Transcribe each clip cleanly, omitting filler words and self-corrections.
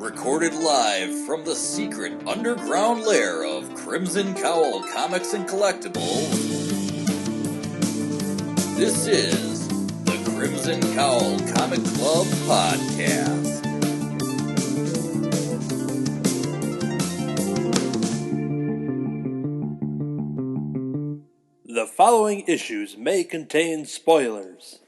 Recorded live from the secret underground lair of Crimson Cowl Comics and Collectibles, this is the Crimson Cowl Comic Club Podcast. The following issues may contain spoilers.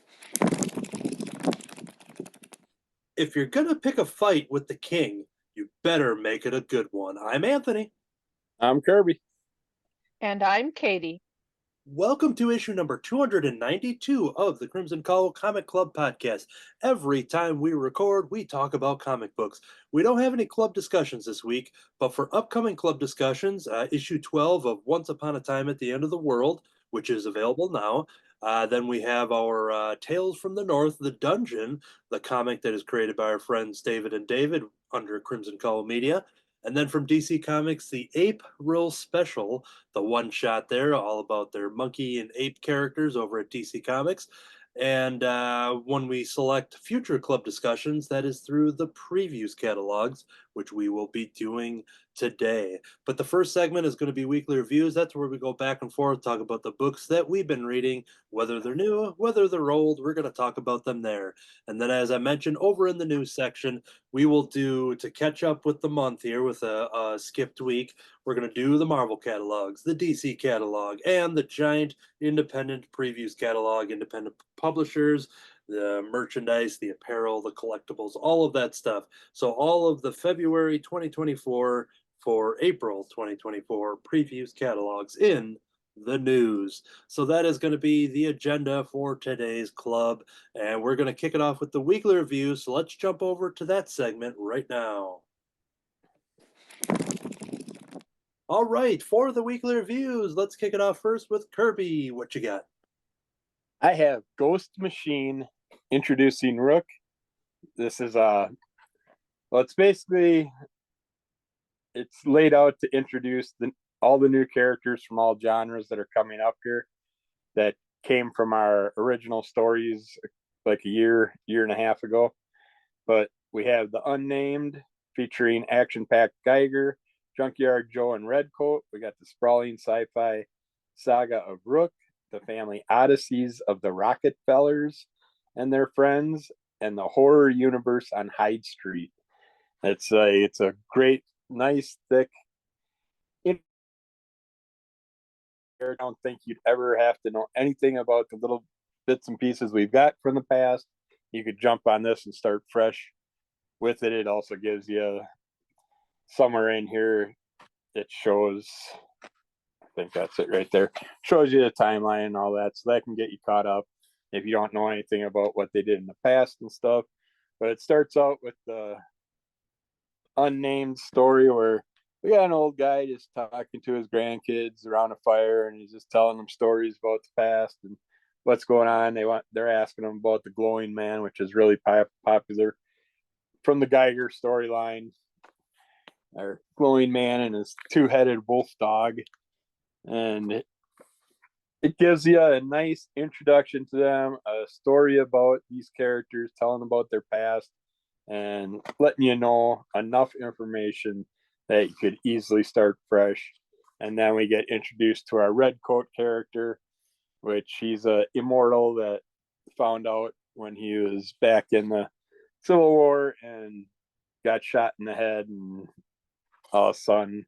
If you're gonna pick a fight with the king, you better make it a good one. I'm Anthony. I'm Kirby. And I'm Katie. Welcome to issue number 292 of the Crimson Cowl Comic Club Podcast. Every time we record, we talk about comic books. We don't have any club discussions this week, but for upcoming club discussions, issue 12 of Once Upon a Time at the End of the World, which is available now. Then we have our Tales from the North, The Dungeon, the comic that is created by our friends David and David under Crimson Cowl Media. And then from DC Comics, the April Special, the one shot there, all about their monkey and ape characters over at DC Comics. And when we select future club discussions, that is through the previews catalogs, which we will be doing today. But the first segment is going to be weekly reviews. That's where we go back and forth, talk about the books that we've been reading, whether they're new, whether they're old. We're going to talk about them there. And then, as I mentioned, over in the news section, we will do, to catch up with the month here with a skipped week, we're going to do the Marvel catalogs, the DC catalog, and the giant independent previews catalog, independent publishers, the merchandise, the apparel, the collectibles, all of that stuff. So all of the February 2024 for April 2024 previews catalogs in the news. So that is going to be the agenda for today's club, and we're going to kick it off with the weekly review. So let's jump over to that segment right now. All right, for the weekly reviews, let's kick it off first with Kirby. What you got? I have Ghost Machine introducing Rook. This is it's basically, it's laid out to introduce all the new characters from all genres that are coming up here that came from our original stories like a year and a half ago. But we have the Unnamed featuring action-packed Geiger, Junkyard Joe and Redcoat. We got the sprawling sci-fi saga of Rook, the family odysseys of the Rockefellers and their friends, and the horror universe on Hyde Street. It's a great, nice, thick. I don't think you'd ever have to know anything about the little bits and pieces we've got from the past. You could jump on this and start fresh with it. It also gives you somewhere in here, it shows, I think that's it right there, shows you the timeline and all that, so that can get you caught up if you don't know anything about what they did in the past and stuff. But it starts out with the Unnamed story where we got an old guy just talking to his grandkids around a fire, and he's just telling them stories about the past and what's going on. They're asking him about the glowing man, which is really popular from the Geiger storyline. Our glowing man and his two-headed wolf dog, and it gives you a nice introduction to them, a story about these characters, telling about their past, and letting you know enough information that you could easily start fresh. And then we get introduced to our Redcoat character, which he's a immortal that found out when he was back in the Civil War and got shot in the head, and all of a sudden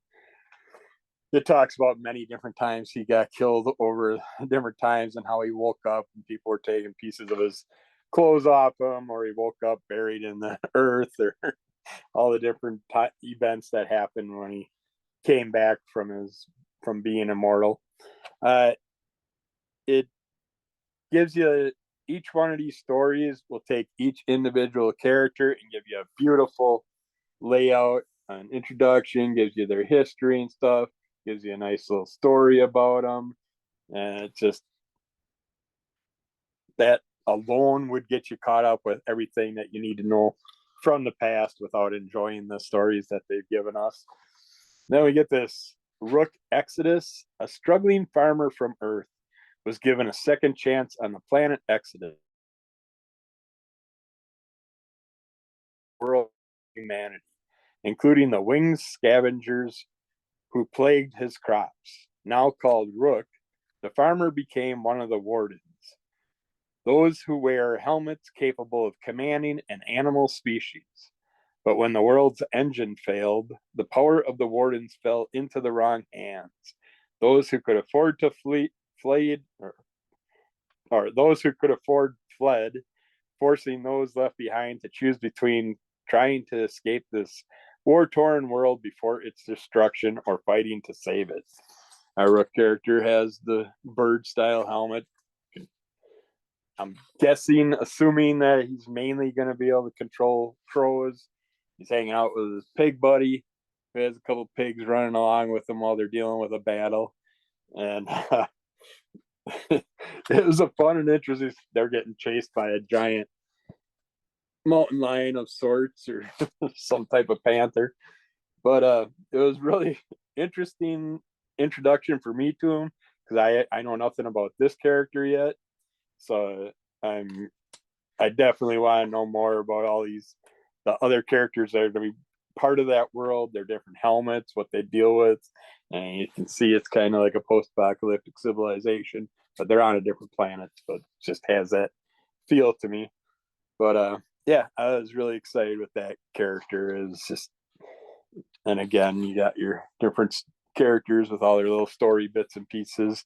it talks about many different times he got killed over different times and how he woke up and people were taking pieces of his clothes off him, or he woke up buried in the earth, or all the different events that happened when he came back from being immortal. It gives you, each one of these stories will take each individual character and give you a beautiful layout, an introduction, gives you their history and stuff, gives you a nice little story about them, and it's just, that alone would get you caught up with everything that you need to know from the past without enjoying the stories that they've given us. Then we get this Rook Exodus. A struggling farmer from Earth was given a second chance on the planet Exodus. World humanity. including the winged scavengers who plagued his crops. Now called Rook, the farmer became one of the wardens, those who wear helmets capable of commanding an animal species. But when the world's engine failed, the power of the wardens fell into the wrong hands. Those who could afford to or those who could afford fled, forcing those left behind to choose between trying to escape this war-torn world before its destruction or fighting to save it. Our Rook character has the bird-style helmet. I'm assuming that he's mainly going to be able to control crows. He's hanging out with his pig buddy, who has a couple pigs running along with him while they're dealing with a battle. And it was a fun and interesting. They're getting chased by a giant mountain lion of sorts or some type of panther. But it was really interesting introduction for me to him because I know nothing about this character yet. So I definitely want to know more about all the other characters that are going to be part of that world, their different helmets, what they deal with. And you can see it's kind of like a post-apocalyptic civilization, but they're on a different planet, so it just has that feel to me. But yeah, I was really excited with that character. It was just, and again, you got your different characters with all their little story bits and pieces.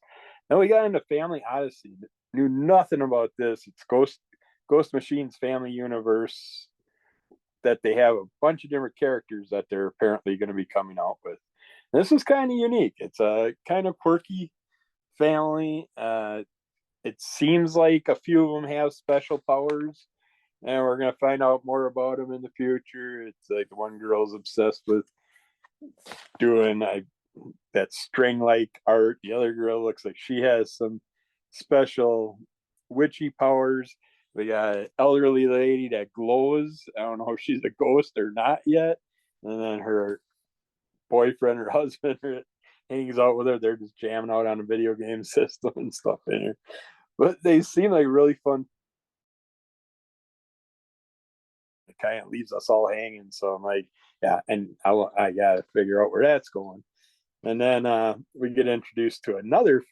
Then we got into Family Odyssey. Knew nothing about this. It's Ghost Machine's family universe that they have a bunch of different characters that they're apparently going to be coming out with. And this is kind of unique. It's a kind of quirky family. It seems like a few of them have special powers, and we're going to find out more about them in the future. It's like the one girl's obsessed with doing that string-like art. The other girl looks like she has some special witchy powers. We got an elderly lady that glows. I don't know if she's a ghost or not yet. And then her boyfriend or husband hangs out with her. They're just jamming out on a video game system and stuff in her. But they seem like really fun. It kind of leaves us all hanging. So I'm like, yeah, and I got to figure out where that's going. And then we get introduced to another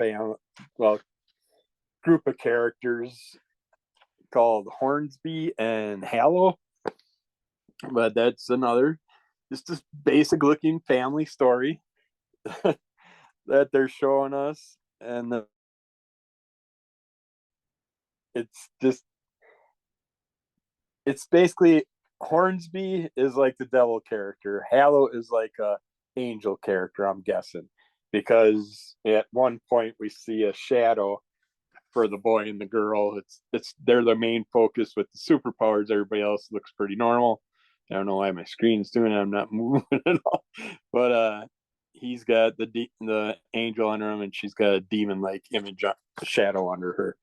group of characters called Hornsby and Hallow. But that's another just this basic looking family story that they're showing us. And it's basically Hornsby is like the devil character. Hallow is like a angel character, I'm guessing, because at one point we see a shadow for the boy and the girl. They're the main focus with the superpowers. Everybody else looks pretty normal. I don't know why my screen's doing it. I'm not moving at all. But he's got the angel under him, and she's got a demon-like image, shadow under her.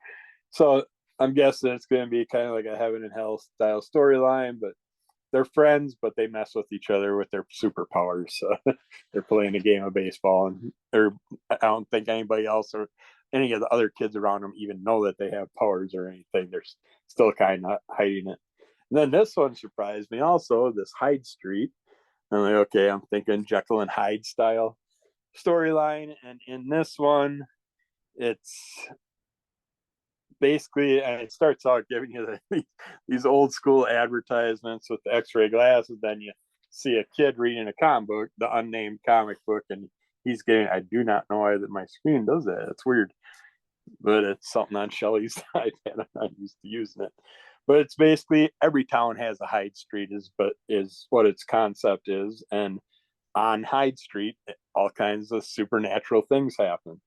So I'm guessing it's going to be kind of like a heaven and hell style storyline, but they're friends, but they mess with each other with their superpowers. So they're playing a game of baseball, and I don't think anybody else or any of the other kids around them even know that they have powers or anything. They're still kind of hiding it. And then this one surprised me also, this Hyde Street. I'm like, okay, I'm thinking Jekyll and Hyde style storyline. And in this one, it's basically, and it starts out giving you these old school advertisements with the x-ray glasses. Then you see a kid reading a comic book, the unnamed comic book, and he's getting, I do not know why that my screen does that. It's weird, but it's something on Shelley's side and I'm not used to using it. But it's basically every town has a Hyde Street is what its concept is. And on Hyde Street, all kinds of supernatural things happen.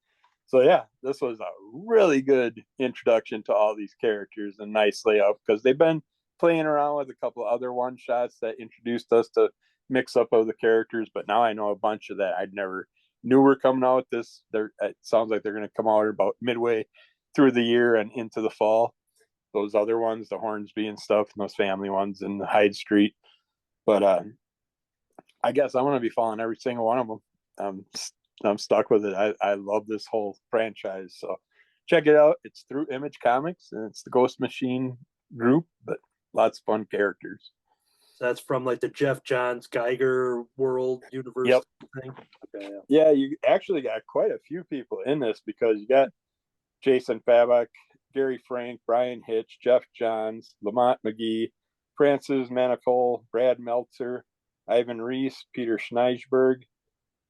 So yeah, this was a really good introduction to all these characters and nice layout, because they've been playing around with a couple of other one shots that introduced us to mix up of the characters, but now I know a bunch of that I'd never knew were coming out. It sounds like they're going to come out about midway through the year and into the fall. Those other ones, the Hornsby and stuff, and those family ones in the Hyde Street. But I guess I'm going to be following every single one of them. I'm stuck with it. I love this whole franchise. So check it out. It's through Image Comics, and it's the Ghost Machine group, but lots of fun characters. So that's from like the Jeff Johns Geiger World Universe Yep. thing. Okay, yeah. Yeah, you actually got quite a few people in this because you got Jason Fabok, Gary Frank, Brian Hitch, Jeff Johns, Lamont McGee, Francis Manicold, Brad Meltzer, Ivan Reese, Peter Schneisberg,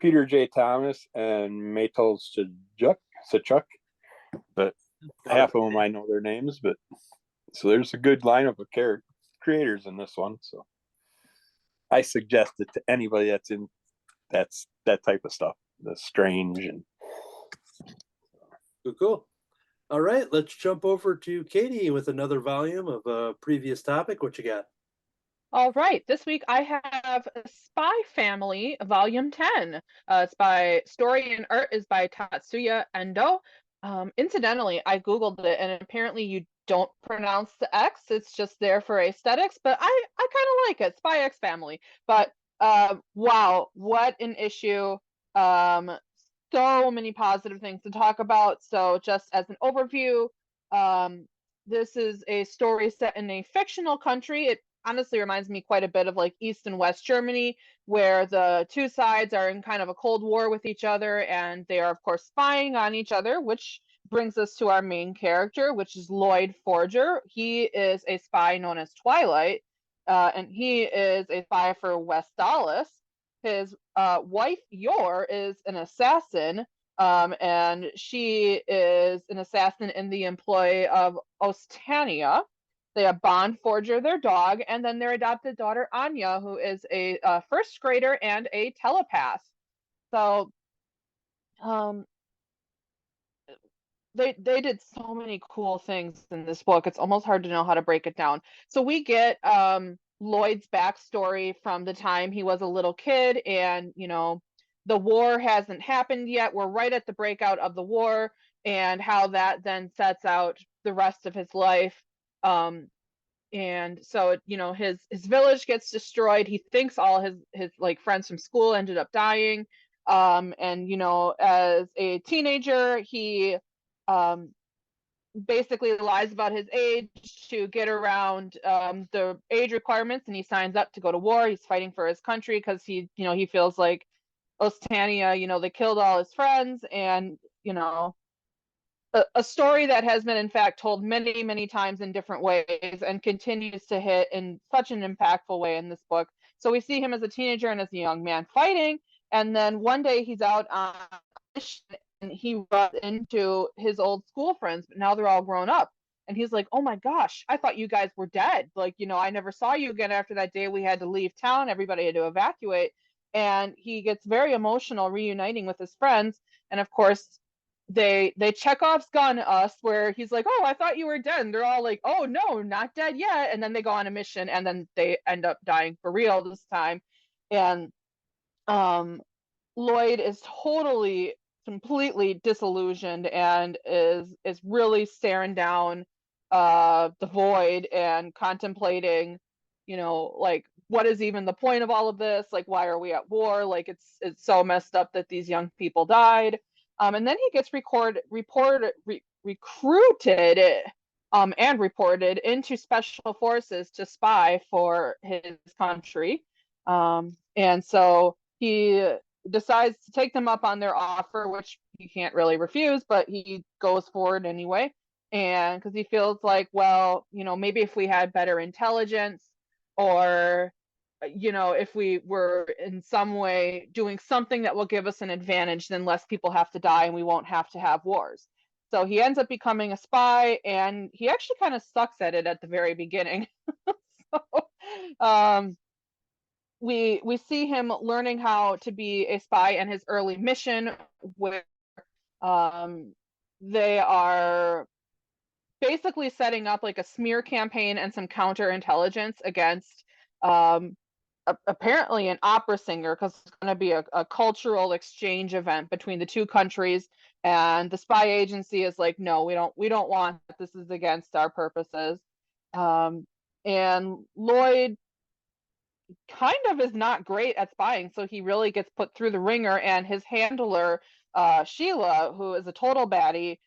Peter J. Thomas, and Matel Sachuk. But half of them I know their names, but so there's a good lineup of creators in this one. So I suggest it to anybody that's in that type of stuff, the strange and Cool. All right, let's jump over to Katie with another volume of a previous topic. What you got? All right, this week I have Spy Family, Volume 10. It's by story and art is by Tatsuya Endo. Incidentally, I Googled it and apparently you don't pronounce the X. It's just there for aesthetics, but I kind of like it. Spy X Family. But wow, what an issue. So many positive things to talk about. So just as an overview, this is a story set in a fictional country. It honestly reminds me quite a bit of like East and West Germany, where the two sides are in kind of a cold war with each other, and they are of course spying on each other, which brings us to our main character, which is Lloyd Forger. He is a spy known as Twilight, and he is a spy for West Dallas. His wife Yor is an assassin, and she is an assassin in the employ of Ostania. They have Bond Forger, their dog, and then their adopted daughter Anya, who is a first grader and a telepath. So, they did so many cool things in this book. It's almost hard to know how to break it down. So we get Lloyd's backstory from the time he was a little kid, and the war hasn't happened yet. We're right at the breakout of the war, and how that then sets out the rest of his life. And so his village gets destroyed. He thinks all his like friends from school ended up dying. And as a teenager, he basically lies about his age to get around the age requirements, and he signs up to go to war. He's fighting for his country because he feels like Ostania, they killed all his friends, and a story that has been in fact told many, many times in different ways and continues to hit in such an impactful way in this book. So we see him as a teenager and as a young man fighting, and then one day he's out on a mission and he runs into his old school friends, but now they're all grown up. And he's like, oh my gosh, I thought you guys were dead. Like, I never saw you again after that day we had to leave town. Everybody had to evacuate. And he gets very emotional reuniting with his friends. And of course, they Chekhov's gun us, where he's like, oh, I thought you were dead. And they're all like, oh, no, not dead yet. And then they go on a mission, and then they end up dying for real this time. And Lloyd is totally, completely disillusioned and is really staring down the void and contemplating, like, what is even the point of all of this? Like, why are we at war? Like, it's so messed up that these young people died. And then he gets recruited and reported into special forces to spy for his country. And so he decides to take them up on their offer, which he can't really refuse, but he goes forward anyway. And because he feels like, well, maybe if we had better intelligence, or if we were in some way doing something that will give us an advantage, then less people have to die and we won't have to have wars. So he ends up becoming a spy, and he actually kind of sucks at it at the very beginning. So, we see him learning how to be a spy in his early mission, where they are basically setting up like a smear campaign and some counterintelligence against apparently an opera singer, because it's going to be a cultural exchange event between the two countries, and the spy agency is like, no, we don't want that. This is against our purposes. And Lloyd kind of is not great at spying, so he really gets put through the ringer, and his handler Sheila, who is a total baddie,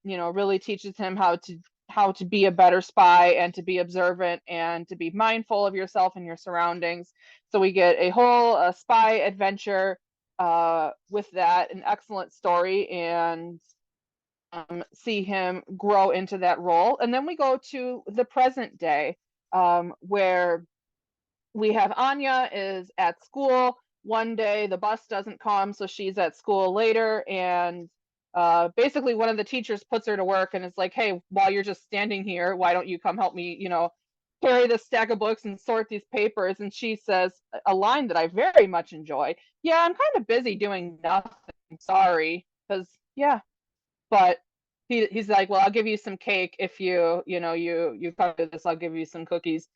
really teaches him how how to be a better spy and to be observant and to be mindful of yourself and your surroundings. So we get a whole spy adventure with that, an excellent story, and see him grow into that role. And then we go to the present day, where we have Anya is at school. One day the bus doesn't come, so she's at school later, and basically one of the teachers puts her to work and is like, hey, while you're just standing here, why don't you come help me, carry this stack of books and sort these papers? And she says a line that I very much enjoy. Yeah, I'm kind of busy doing nothing. Sorry. Because, yeah. But he's like, well, I'll give you some cake if you come to this, I'll give you some cookies.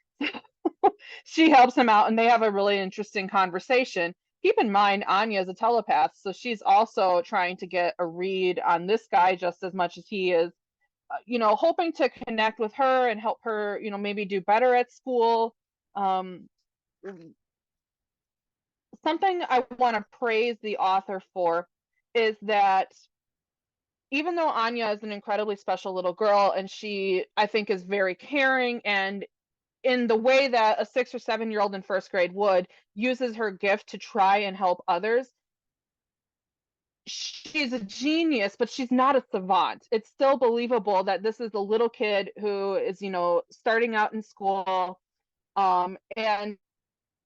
She helps him out and they have a really interesting conversation. Keep in mind, Anya is a telepath, so she's also trying to get a read on this guy just as much as he is, hoping to connect with her and help her, maybe do better at school. Something I want to praise the author for is that even though Anya is an incredibly special little girl and she, I think, is very caring and in the way that a 6 or 7-year-old in first grade would, uses her gift to try and help others. She's a genius, but she's not a savant. It's still believable that this is a little kid who is, starting out in school. And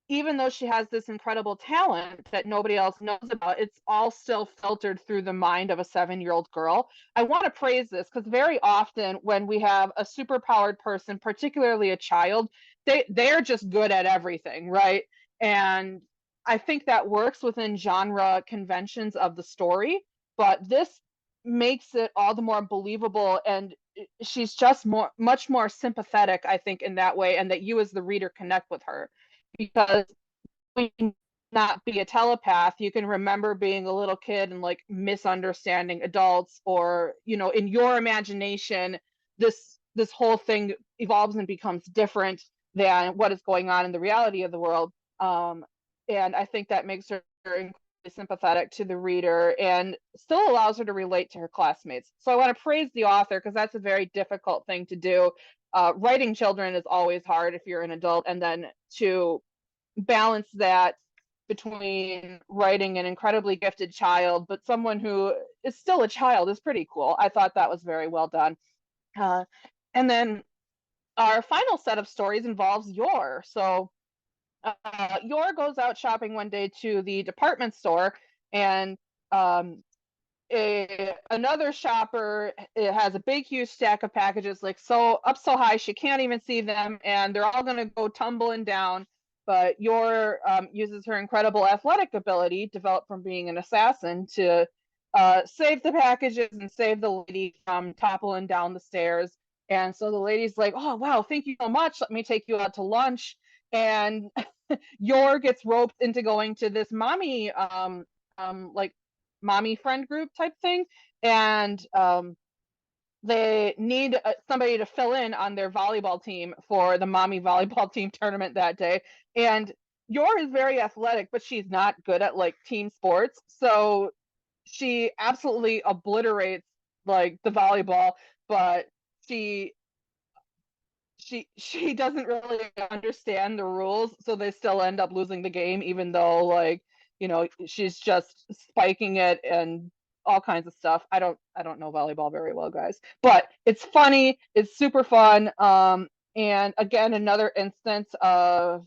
even though she has this incredible talent that nobody else knows about, it's all still filtered through the mind of a 7-year-old girl. I want to praise this because very often when we have a superpowered person, particularly a child, they're just good at everything, right? And I think that works within genre conventions of the story, but this makes it all the more believable, and she's just much more sympathetic, I think, in that way, and that you as the reader connect with her. Because when you not be a telepath, you can remember being a little kid and like misunderstanding adults, or in your imagination this whole thing evolves and becomes different than what is going on in the reality of the world. And I think that makes her incredibly sympathetic to the reader and still allows her to relate to her classmates. So I want to praise the author because that's a very difficult thing to do. Writing children is always hard if you're an adult, and then to balance that between writing an incredibly gifted child but someone who is still a child is pretty cool. I thought that was very well done. And then our final set of stories involves Yor. So Yor goes out shopping one day to the department store, and another shopper has a big huge stack of packages, like so high she can't even see them, and they're all going to go tumbling down. But Yor uses her incredible athletic ability developed from being an assassin to save the packages and save the lady from toppling down the stairs. And so the lady's like, oh wow, thank you so much, let me take you out to lunch. And Yor gets roped into going to this mommy like mommy friend group type thing, and they need somebody to fill in on their volleyball team for the mommy volleyball team tournament that day. And Yor is very athletic, but she's not good at like team sports, so she absolutely obliterates like the volleyball, but she doesn't really understand the rules, so they still end up losing the game, even though like she's just spiking it and all kinds of stuff. I don't know volleyball very well, guys, but it's funny, it's super fun. And again, another instance of,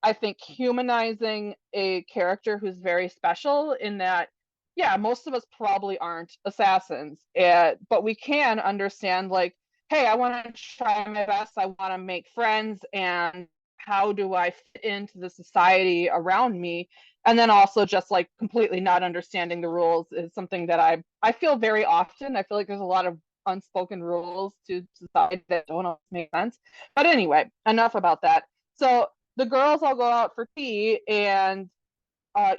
I think, humanizing a character who's very special in that, yeah, most of us probably aren't assassins, but we can understand like, hey, I want to try my best, I want to make friends, and how do I fit into the society around me? And then also just like completely not understanding the rules is something that I feel very often. I feel like there's a lot of unspoken rules to society that don't always make sense. But anyway, enough about that. So the girls all go out for tea, and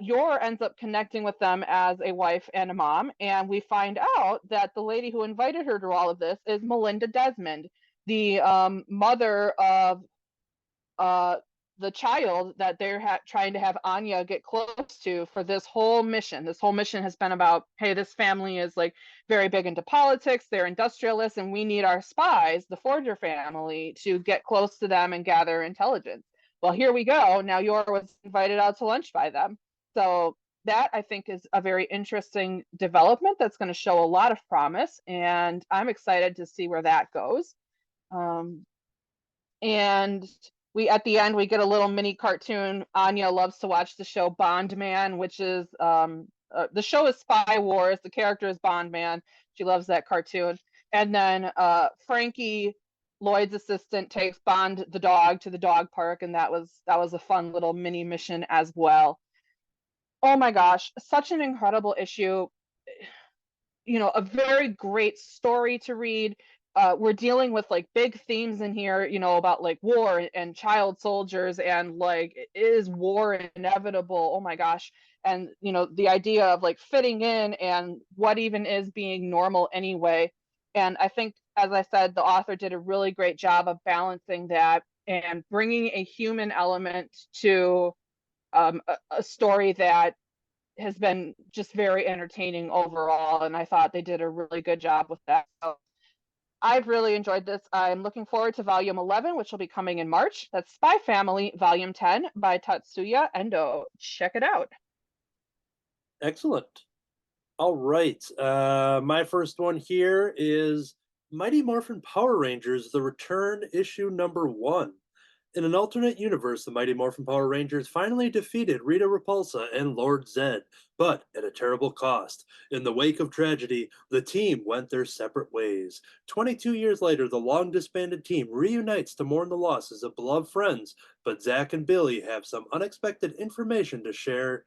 Yor ends up connecting with them as a wife and a mom, and we find out that the lady who invited her to all of this is Melinda Desmond, the mother of the child that they're trying to have Anya get close to for this whole mission. This whole mission has been about, hey, this family is like very big into politics, they're industrialists, and we need our spies, the Forger family, to get close to them and gather intelligence. Well, here we go. Now Yor was invited out to lunch by them. So that, I think, is a very interesting development that's going to show a lot of promise, and I'm excited to see where that goes. And we, at the end, we get a little mini cartoon. Anya loves to watch the show Bond Man, which is the show is Spy Wars. The character is Bond Man. She loves that cartoon. And then Frankie, Lloyd's assistant, takes Bond the dog to the dog park, and that was a fun little mini mission as well. Oh my gosh, such an incredible issue. You know, a very great story to read. We're dealing with like big themes in here, you know, about like war and child soldiers, and like, is war inevitable? Oh my gosh. And, you know, the idea of like fitting in and what even is being normal anyway. And I think, as I said, the author did a really great job of balancing that and bringing a human element to a story that has been just very entertaining overall. And I thought they did a really good job with that. So I've really enjoyed this. I'm looking forward to volume 11, which will be coming in March. That's Spy Family, volume 10 by Tatsuya Endo. Check it out. Excellent. All right. My first one here is Mighty Morphin Power Rangers, The Return, issue number 1. In an alternate universe, the Mighty Morphin Power Rangers finally defeated Rita Repulsa and Lord Zed, but at a terrible cost. In the wake of tragedy, the team went their separate ways. 22 years later, the long disbanded team reunites to mourn the losses of beloved friends, but Zack and Billy have some unexpected information to share.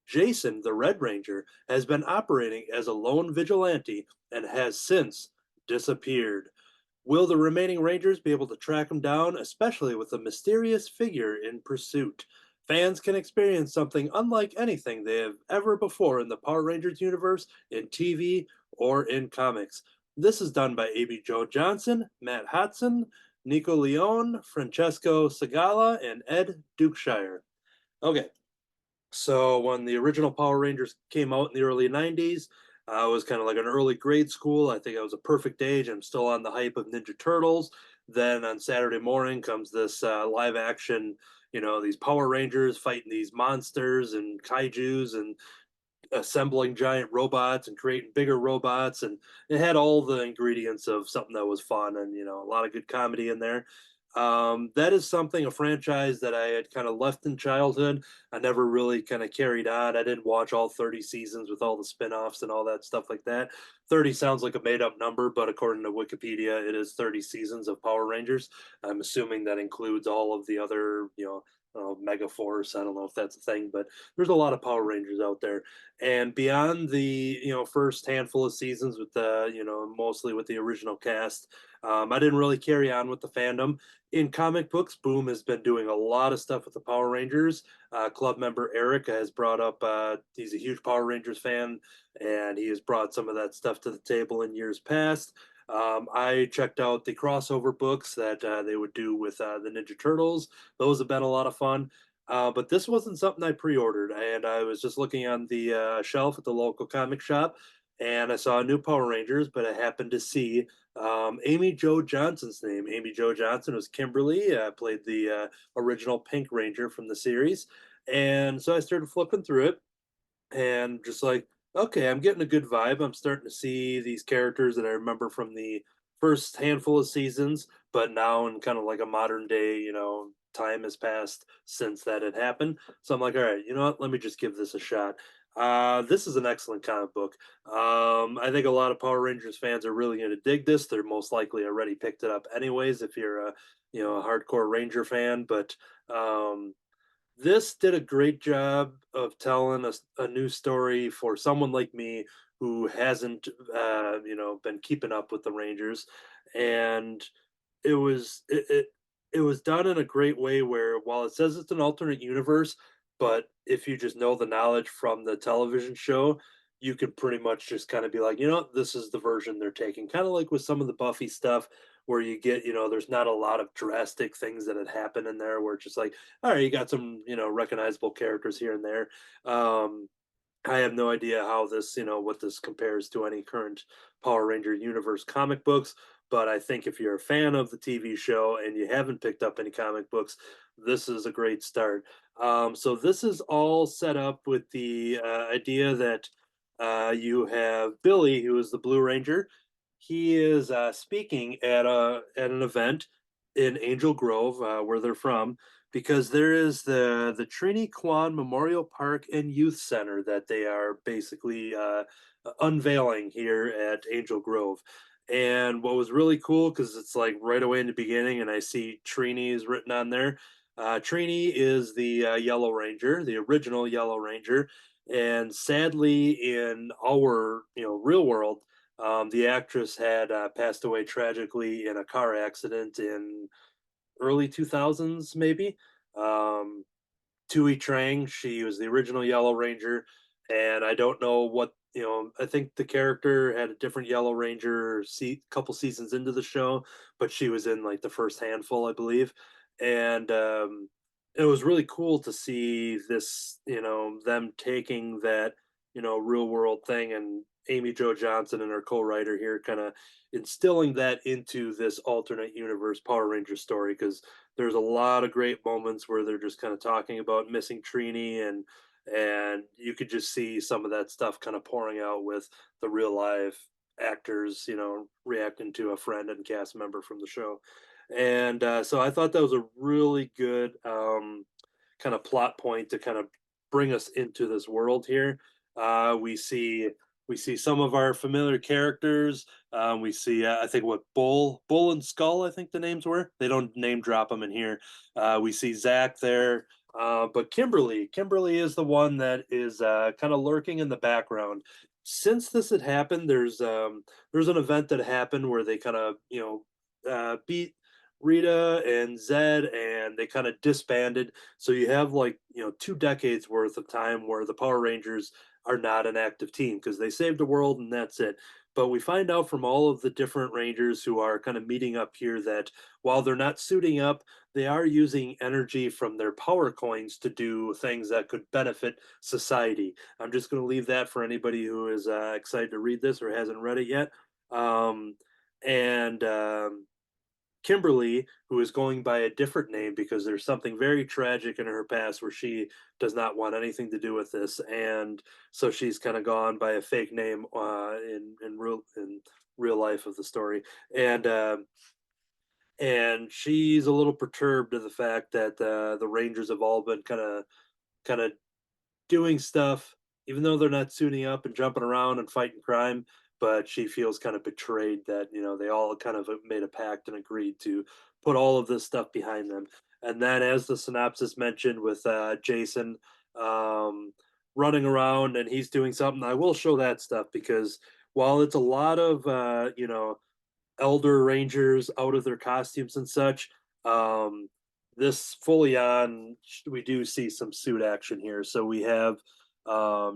Jason, the Red Ranger, has been operating as a lone vigilante and has since disappeared. Will the remaining Rangers be able to track him down, especially with a mysterious figure in pursuit? Fans can experience something unlike anything they have ever before in the Power Rangers universe, in TV, or in comics. This is done by A.B. Joe Johnson, Matt Hodson, Nico Leone, Francesco Segala, and Ed Dukeshire. Okay, so when the original Power Rangers came out in the early 90s, I was kind of like an early grade school. I think I was a perfect age. I'm still on the hype of Ninja Turtles. Then on Saturday morning comes this live action, you know, these Power Rangers fighting these monsters and kaijus and assembling giant robots and creating bigger robots. And it had all the ingredients of something that was fun and, you know, a lot of good comedy in there. That is something, a franchise that I had kind of left in childhood. I never really kind of carried on. I didn't watch all 30 seasons with all the spin-offs and all that stuff like that. 30 sounds like a made-up number, but according to Wikipedia, it is 30 seasons of Power Rangers. I'm assuming that includes all of the other, you know, Mega Force. I don't know if that's a thing, but there's a lot of Power Rangers out there. And beyond the, you know, first handful of seasons with the, you know, mostly with the original cast, I didn't really carry on with the fandom. In comic books, Boom has been doing a lot of stuff with the Power Rangers. Club member Eric has brought up, he's a huge Power Rangers fan, and he has brought some of that stuff to the table in years past. I checked out the crossover books that they would do with the Ninja Turtles. Those have been a lot of fun. But this wasn't something I pre-ordered, and I was just looking on the shelf at the local comic shop, and I saw a new Power Rangers, but I happened to see Amy Jo Johnson's name. Amy Jo Johnson was Kimberly, played the original Pink Ranger from the series, and so I started flipping through it, and just like, okay, I'm getting a good vibe. I'm starting to see these characters that I remember from the first handful of seasons, but now in kind of like a modern day, you know, time has passed since that had happened. So I'm like, all right, you know what? Let me just give this a shot. This is an excellent comic book. I think a lot of Power Rangers fans are really going to dig this. They're most likely already picked it up anyways if you're a, you know, a hardcore Ranger fan. But this did a great job of telling a new story for someone like me who hasn't, you know, been keeping up with the Rangers, and it was done in a great way where while it says it's an alternate universe, but if you just know the knowledge from the television show, you can pretty much just kind of be like, you know, this is the version they're taking. Kind of like with some of the Buffy stuff, where you get, there's not a lot of drastic things that had happened in there where it's just like, all right, you got some, recognizable characters here and there. Um, I have no idea how this, what this compares to any current Power Ranger universe comic books, but I think if you're a fan of the TV show and you haven't picked up any comic books, this is a great start. So this is all set up with the idea that you have Billy, who is the Blue Ranger. He is speaking at an event in Angel Grove, where they're from, because there is the Trini Kwan Memorial Park and Youth Center that they are basically unveiling here at Angel Grove. And what was really cool, because it's like right away in the beginning, and I see Trini is written on there. Trini is the Yellow Ranger, the original Yellow Ranger, and sadly, in our real world, the actress had passed away tragically in a car accident in early 2000s, maybe. Um, Tui Trang, she was the original Yellow Ranger, and I don't know what, I think the character had a different Yellow Ranger couple seasons into the show, but she was in like the first handful, I believe. And it was really cool to see this, them taking that, real world thing, and Amy Jo Johnson and her co-writer here kind of instilling that into this alternate universe Power Ranger story, because there's a lot of great moments where they're just kind of talking about missing Trini, and you could just see some of that stuff kind of pouring out with the real life actors, reacting to a friend and cast member from the show. And so I thought that was a really good kind of plot point to kind of bring us into this world here. We see some of our familiar characters. We see, I think, what Bull and Skull, I think the names were. They don't name drop them in here. We see Zach there, but Kimberly is the one that is kind of lurking in the background. Since this had happened, there's an event that happened where they kind of beat Rita and Zed, and they kind of disbanded. So you have like 2 decades worth of time where the Power Rangers are not an active team because they saved the world and that's it. But we find out from all of the different Rangers who are kind of meeting up here that while they're not suiting up, they are using energy from their power coins to do things that could benefit society. I'm just going to leave that for anybody who is excited to read this or hasn't read it yet. And Kimberly, who is going by a different name because there's something very tragic in her past where she does not want anything to do with this, and so she's kind of gone by a fake name in real life of the story, and she's a little perturbed to the fact that the Rangers have all been kind of doing stuff, even though they're not suiting up and jumping around and fighting crime. But she feels kind of betrayed that they all kind of made a pact and agreed to put all of this stuff behind them. And then, as the synopsis mentioned, with Jason um, running around and he's doing something, I will show that stuff because while it's a lot of elder rangers out of their costumes and such. This fully on, we do see some suit action here. So we have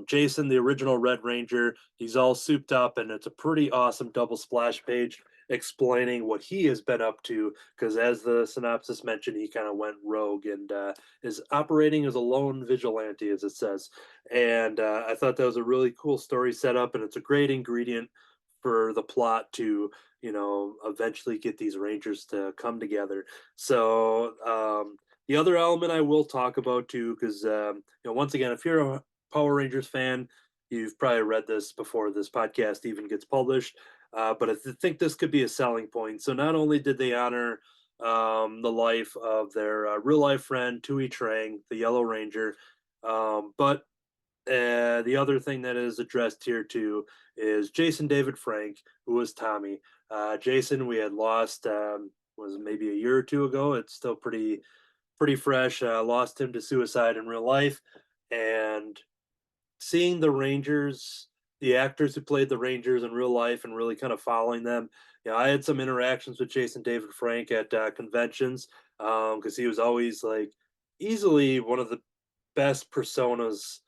Jason, the original Red Ranger. He's all souped up, and it's a pretty awesome double splash page explaining what he has been up to. Because as the synopsis mentioned, he kind of went rogue and is operating as a lone vigilante, as it says. And I thought that was a really cool story setup, and it's a great ingredient for the plot to eventually get these Rangers to come together. So the other element I will talk about too, because once again, if you're a Power Rangers fan, you've probably read this before this podcast even gets published. But I think this could be a selling point. So not only did they honor the life of their real life friend Tui Trang, the Yellow Ranger, but the other thing that is addressed here too is Jason David Frank, who was Tommy. Jason, we had lost was maybe a year or two ago. It's still pretty fresh. Lost him to suicide in real life, and seeing the Rangers, the actors who played the Rangers in real life, and really kind of following them. I had some interactions with Jason David Frank at conventions because he was always like easily one of the best personas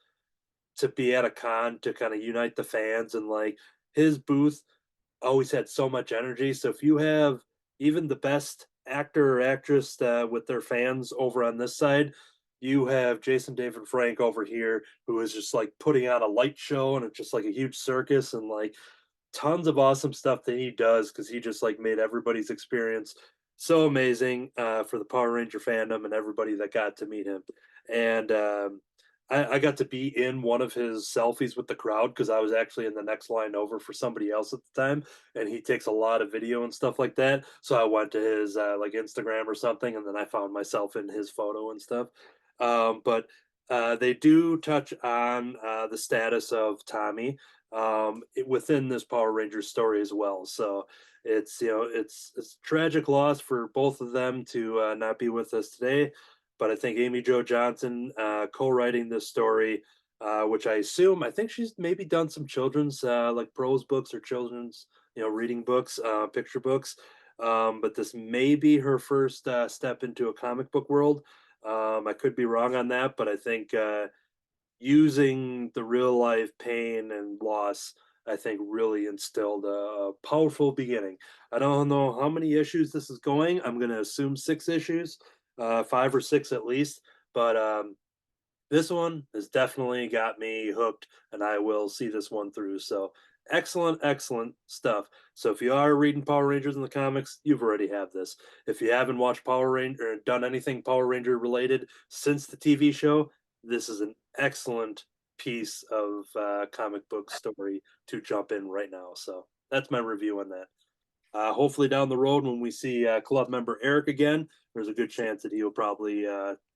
to be at a con to kind of unite the fans, and like his booth always had so much energy. So if you have even the best actor or actress with their fans over on this side, you have Jason David Frank over here who is just like putting on a light show, and it's just like a huge circus, and like tons of awesome stuff that he does because he just like made everybody's experience so amazing for the Power Ranger fandom and everybody that got to meet him. And I got to be in one of his selfies with the crowd because I was actually in the next line over for somebody else at the time, and he takes a lot of video and stuff like that. So I went to his like Instagram or something, and then I found myself in his photo and stuff. But they do touch on the status of Tommy within this Power Rangers story as well. So it's it's a tragic loss for both of them to not be with us today. But I think Amy Jo Johnson co-writing this story, which I think she's maybe done some children's like prose books or children's reading books, picture books. But this may be her first step into a comic book world. I could be wrong on that, but I think using the real life pain and loss, I think really instilled a powerful beginning. I don't know how many issues this is going. I'm going to assume 6 issues, 5 or 6 at least. But this one has definitely got me hooked, and I will see this one through. So excellent, excellent stuff. So if you are reading Power Rangers in the comics, you've already have this. If you haven't watched Power Ranger or done anything Power Ranger related since the TV show, this is an excellent piece of comic book story to jump in right now. So that's my review on that. Hopefully, down the road, when we see club member Eric again, there's a good chance that he'll probably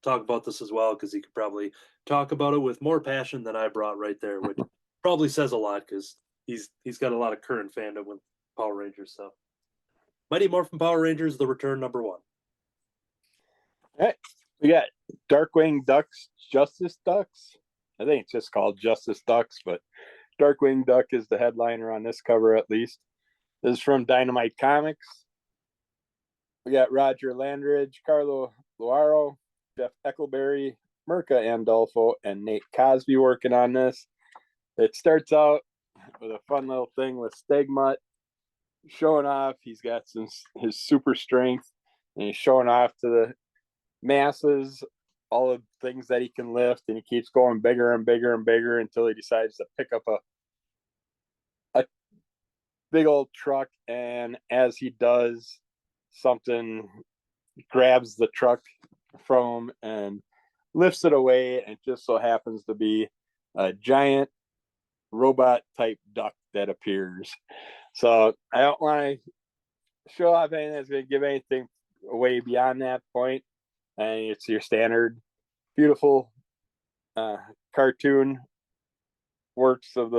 talk about this as well because he could probably talk about it with more passion than I brought right there, which probably says a lot because he's got a lot of current fandom with Power Rangers. So, Mighty Morphin Power Rangers: The Return #1. All right, we got Darkwing Ducks, Justice Ducks. I think it's just called Justice Ducks, but Darkwing Duck is the headliner on this cover at least. This is from Dynamite Comics. We got Roger Landridge, Carlo Loaro, Jeff Eckelberry, Mirka Andolfo, and Nate Cosby working on this. It starts out with a fun little thing with Stegmutt showing off. He's got his super strength, and he's showing off to the masses all the things that he can lift, and he keeps going bigger and bigger and bigger until he decides to pick up a big old truck, and as he does, something grabs the truck from him and lifts it away, and it just so happens to be a giant robot type duck that appears. So I don't want to show off anything that's going to give anything away beyond that point, and it's your standard beautiful cartoon works of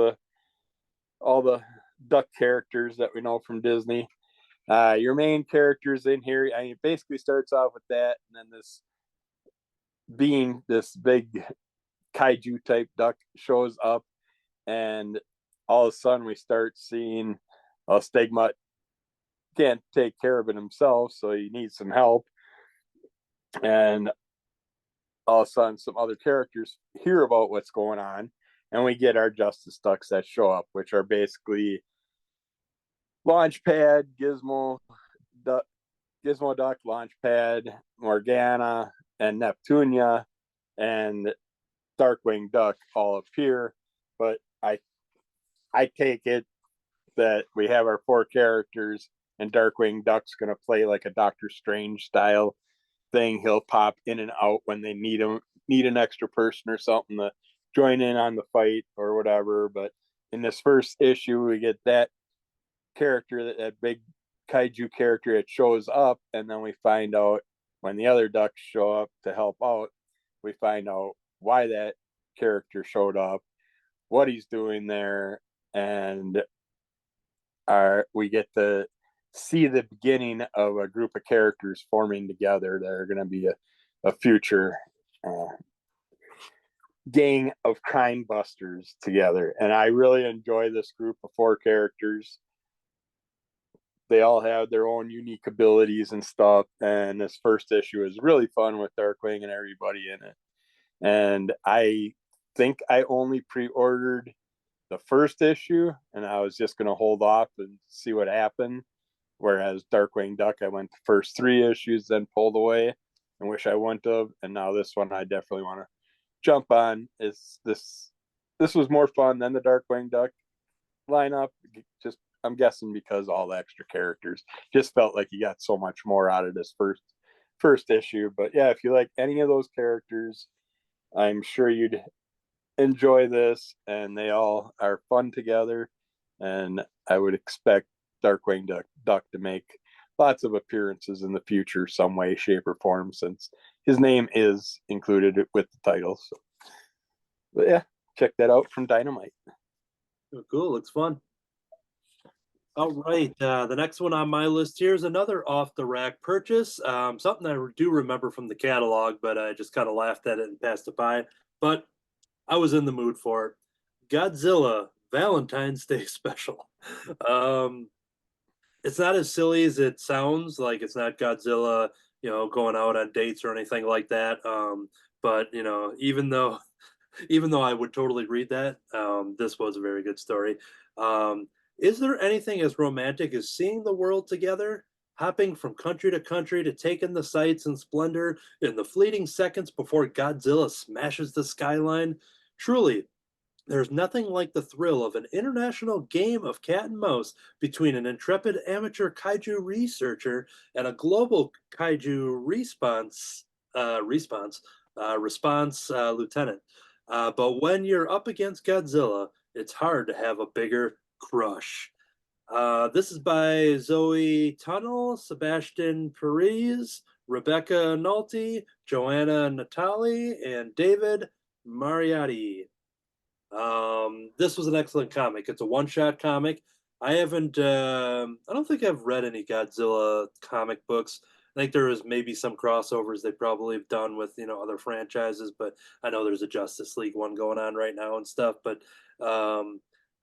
all the duck characters that we know from Disney. Your main characters in here, I mean, it basically starts off with that, and then this big kaiju type duck shows up, and all of a sudden we start seeing Stegmutt can't take care of it himself, so he needs some help, and all of a sudden some other characters hear about what's going on, and we get our Justice Ducks that show up, which are basically Launchpad, Gizmo Duck, Launchpad, Morgana, and Neptunia, and Darkwing Duck all appear. But I take it that we have our 4 characters, and Darkwing Duck's going to play like a Doctor Strange style thing. He'll pop in and out when they need an extra person or something to join in on the fight or whatever. But in this first issue, we get that character, that big kaiju character, that shows up, and then we find out when the other ducks show up to help out, we find out why that character showed up, what he's doing there, and we get to see the beginning of a group of characters forming together that are going to be a future gang of crime busters together. And I really enjoy this group of 4 characters. They all have their own unique abilities and stuff, and this first issue is really fun with Darkwing and everybody in it. And I think I only pre-ordered the first issue, and I was just going to hold off and see what happened. Whereas Darkwing Duck, I went the first 3 issues, then pulled away and wish I wouldn't have. And now this one, I definitely want to jump on. Is this was more fun than the Darkwing Duck lineup? Just I'm guessing because all the extra characters, just felt like you got so much more out of this first issue. But yeah, if you like any of those characters, I'm sure you'd enjoy this, and they all are fun together. And I would expect Darkwing Duck to make lots of appearances in the future, some way, shape, or form, since his name is included with the title. So, but yeah, check that out from Dynamite. Oh, cool, looks fun. All right, the next one on my list here is another off the rack purchase. Something I do remember from the catalog, but I just kind of laughed at it and passed it by. But I was in the mood for it. Godzilla Valentine's Day special. Um, it's not as silly as it sounds. Like, it's not Godzilla, going out on dates or anything like that. But even though I would totally read that, this was a very good story. Is there anything as romantic as seeing the world together, hopping from country to country to take in the sights and splendor in the fleeting seconds before Godzilla smashes the skyline? Truly, there's nothing like the thrill of an international game of cat and mouse between an intrepid amateur kaiju researcher and a global kaiju response lieutenant. But when you're up against Godzilla, it's hard to have a bigger crush. This is by Zoe Tunnel, Sebastian Perez, Rebecca Nolte, Joanna Natali, and David Mariotti. This was an excellent comic. It's a one-shot comic. I don't think I've read any Godzilla comic books. I think there is maybe some crossovers they probably have done with, other franchises, but I know there's a Justice League one going on right now and stuff. But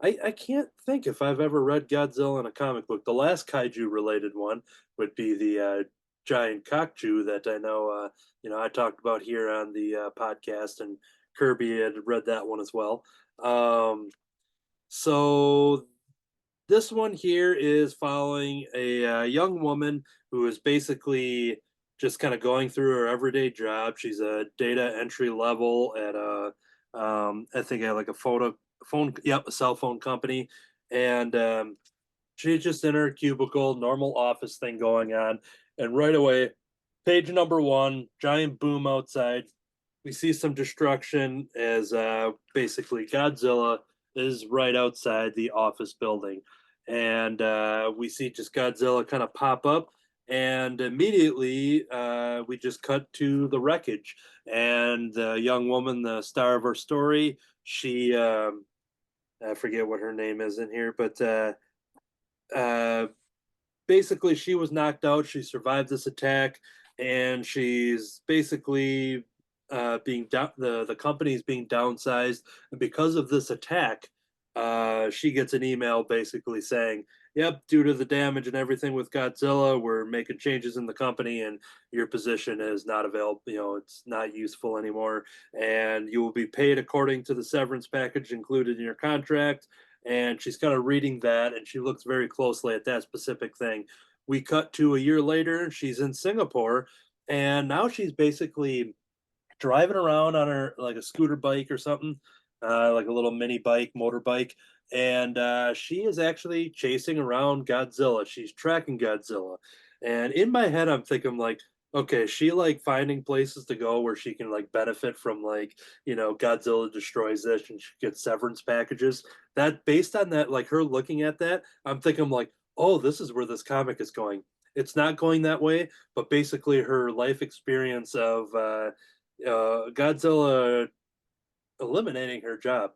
I can't think if I've ever read Godzilla in a comic book. The last kaiju related one would be the giant cockju that I know, I talked about here on the podcast, and Kirby had read that one as well. So this one here is following a young woman who is basically just kind of going through her everyday job. She's a data entry level at I think like a cell phone company, and she's just in her cubicle, normal office thing going on, and right away, page number one, giant boom outside. We see some destruction as basically Godzilla is right outside the office building. And we see just Godzilla kind of pop up. And immediately we just cut to the wreckage. And the young woman, the star of our story, she, I forget what her name is in here, but basically she was knocked out. She survived this attack. And she's basically being the company is being downsized, and because of this attack, she gets an email basically saying, "Yep, due to the damage and everything with Godzilla, we're making changes in the company, and your position is not available. It's not useful anymore, and you will be paid according to the severance package included in your contract." And she's kind of reading that, and she looks very closely at that specific thing. We cut to a year later, she's in Singapore, and now she's basically driving around on her like a scooter bike or something, like a little mini bike, motorbike, and she is actually chasing around Godzilla. She's tracking Godzilla, and in my head, I'm thinking like, okay, she like finding places to go where she can like benefit from like Godzilla destroys this and she gets severance packages. That based on that, like her looking at that, I'm thinking like, oh, this is where this comic is going. It's not going that way, but basically her life experience of Godzilla eliminating her job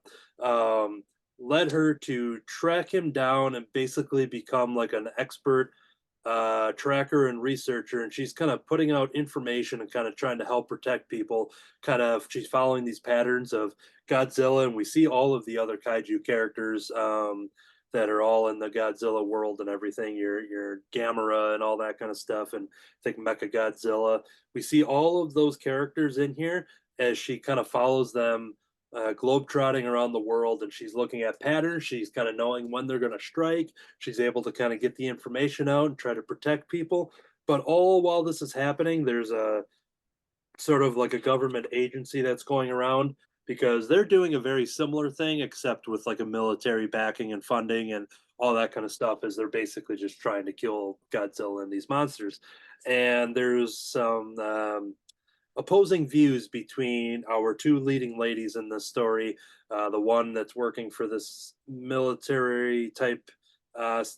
led her to track him down and basically become like an expert tracker and researcher. And she's kind of putting out information and kind of trying to help protect people. She's following these patterns of Godzilla, and we see all of the other kaiju characters. That are all in the Godzilla world and everything, your Gamera and all that kind of stuff, and I think Mecha Godzilla. We see all of those characters in here as she kind of follows them globetrotting around the world, and she's looking at patterns. She's kind of knowing when they're going to strike. She's able to kind of get the information out and try to protect people. But all while this is happening, there's a sort of like a government agency that's going around because they're doing a very similar thing, except with like a military backing and funding and all that kind of stuff. Is they're basically just trying to kill Godzilla and these monsters. And there's some opposing views between our two leading ladies in this story. The one that's working for this military type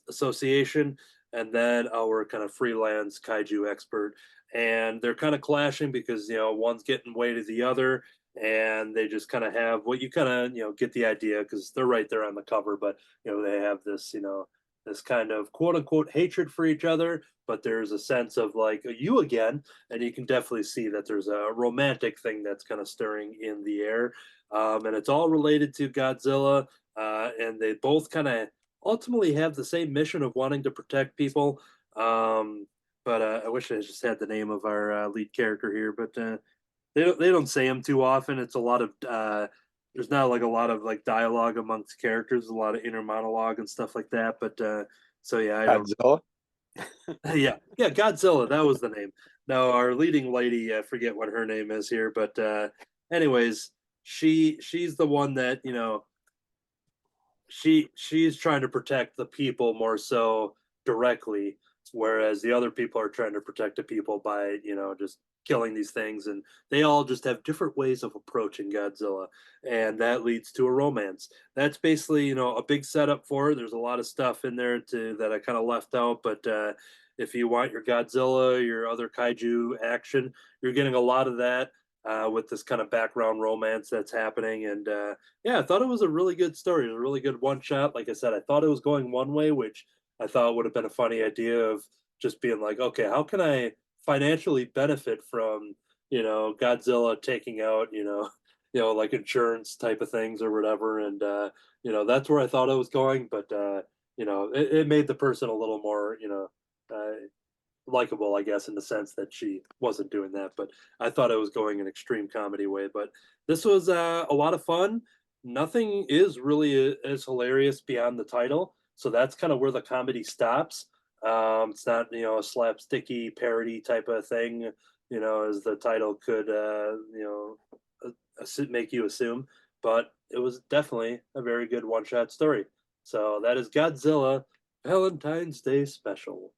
association, and then our kind of freelance kaiju expert. And they're kind of clashing because one's getting way to the other, and they just kind of have what you kind of get the idea because they're right there on the cover. But they have this this kind of quote unquote hatred for each other, but there's a sense of like you again, and you can definitely see that there's a romantic thing that's kind of stirring in the air, and it's all related to Godzilla, and they both kind of ultimately have the same mission of wanting to protect people. But I wish I just had the name of our lead character here, but they don't say him too often. It's a lot of there's not like a lot of like dialogue amongst characters, a lot of inner monologue and stuff like that. But so yeah, I don't. Godzilla. Yeah, Godzilla. That was the name. Now our leading lady, I forget what her name is here, but anyways, she's the one that she's trying to protect the people more so directly, whereas the other people are trying to protect the people by just killing these things, and they all just have different ways of approaching Godzilla, and that leads to a romance. That's basically a big setup for it. There's a lot of stuff in there that I kind of left out, but if you want your Godzilla, your other kaiju action, you're getting a lot of that with this kind of background romance that's happening. And yeah, I thought it was a really good story. It was a really good one shot. Like I said, I thought it was going one way, which I thought would have been a funny idea of just being like, okay, how can I financially benefit from Godzilla taking out like insurance type of things or whatever. And that's where I thought it was going, but it made the person a little more uh, likable, I guess, in the sense that she wasn't doing that. But I thought it was going an extreme comedy way. But this was a lot of fun. Nothing is really as hilarious beyond the title, so that's kind of where the comedy stops. It's not a slapsticky parody type of thing, as the title could make you assume. But it was definitely a very good one-shot story. So that is Godzilla Valentine's Day Special.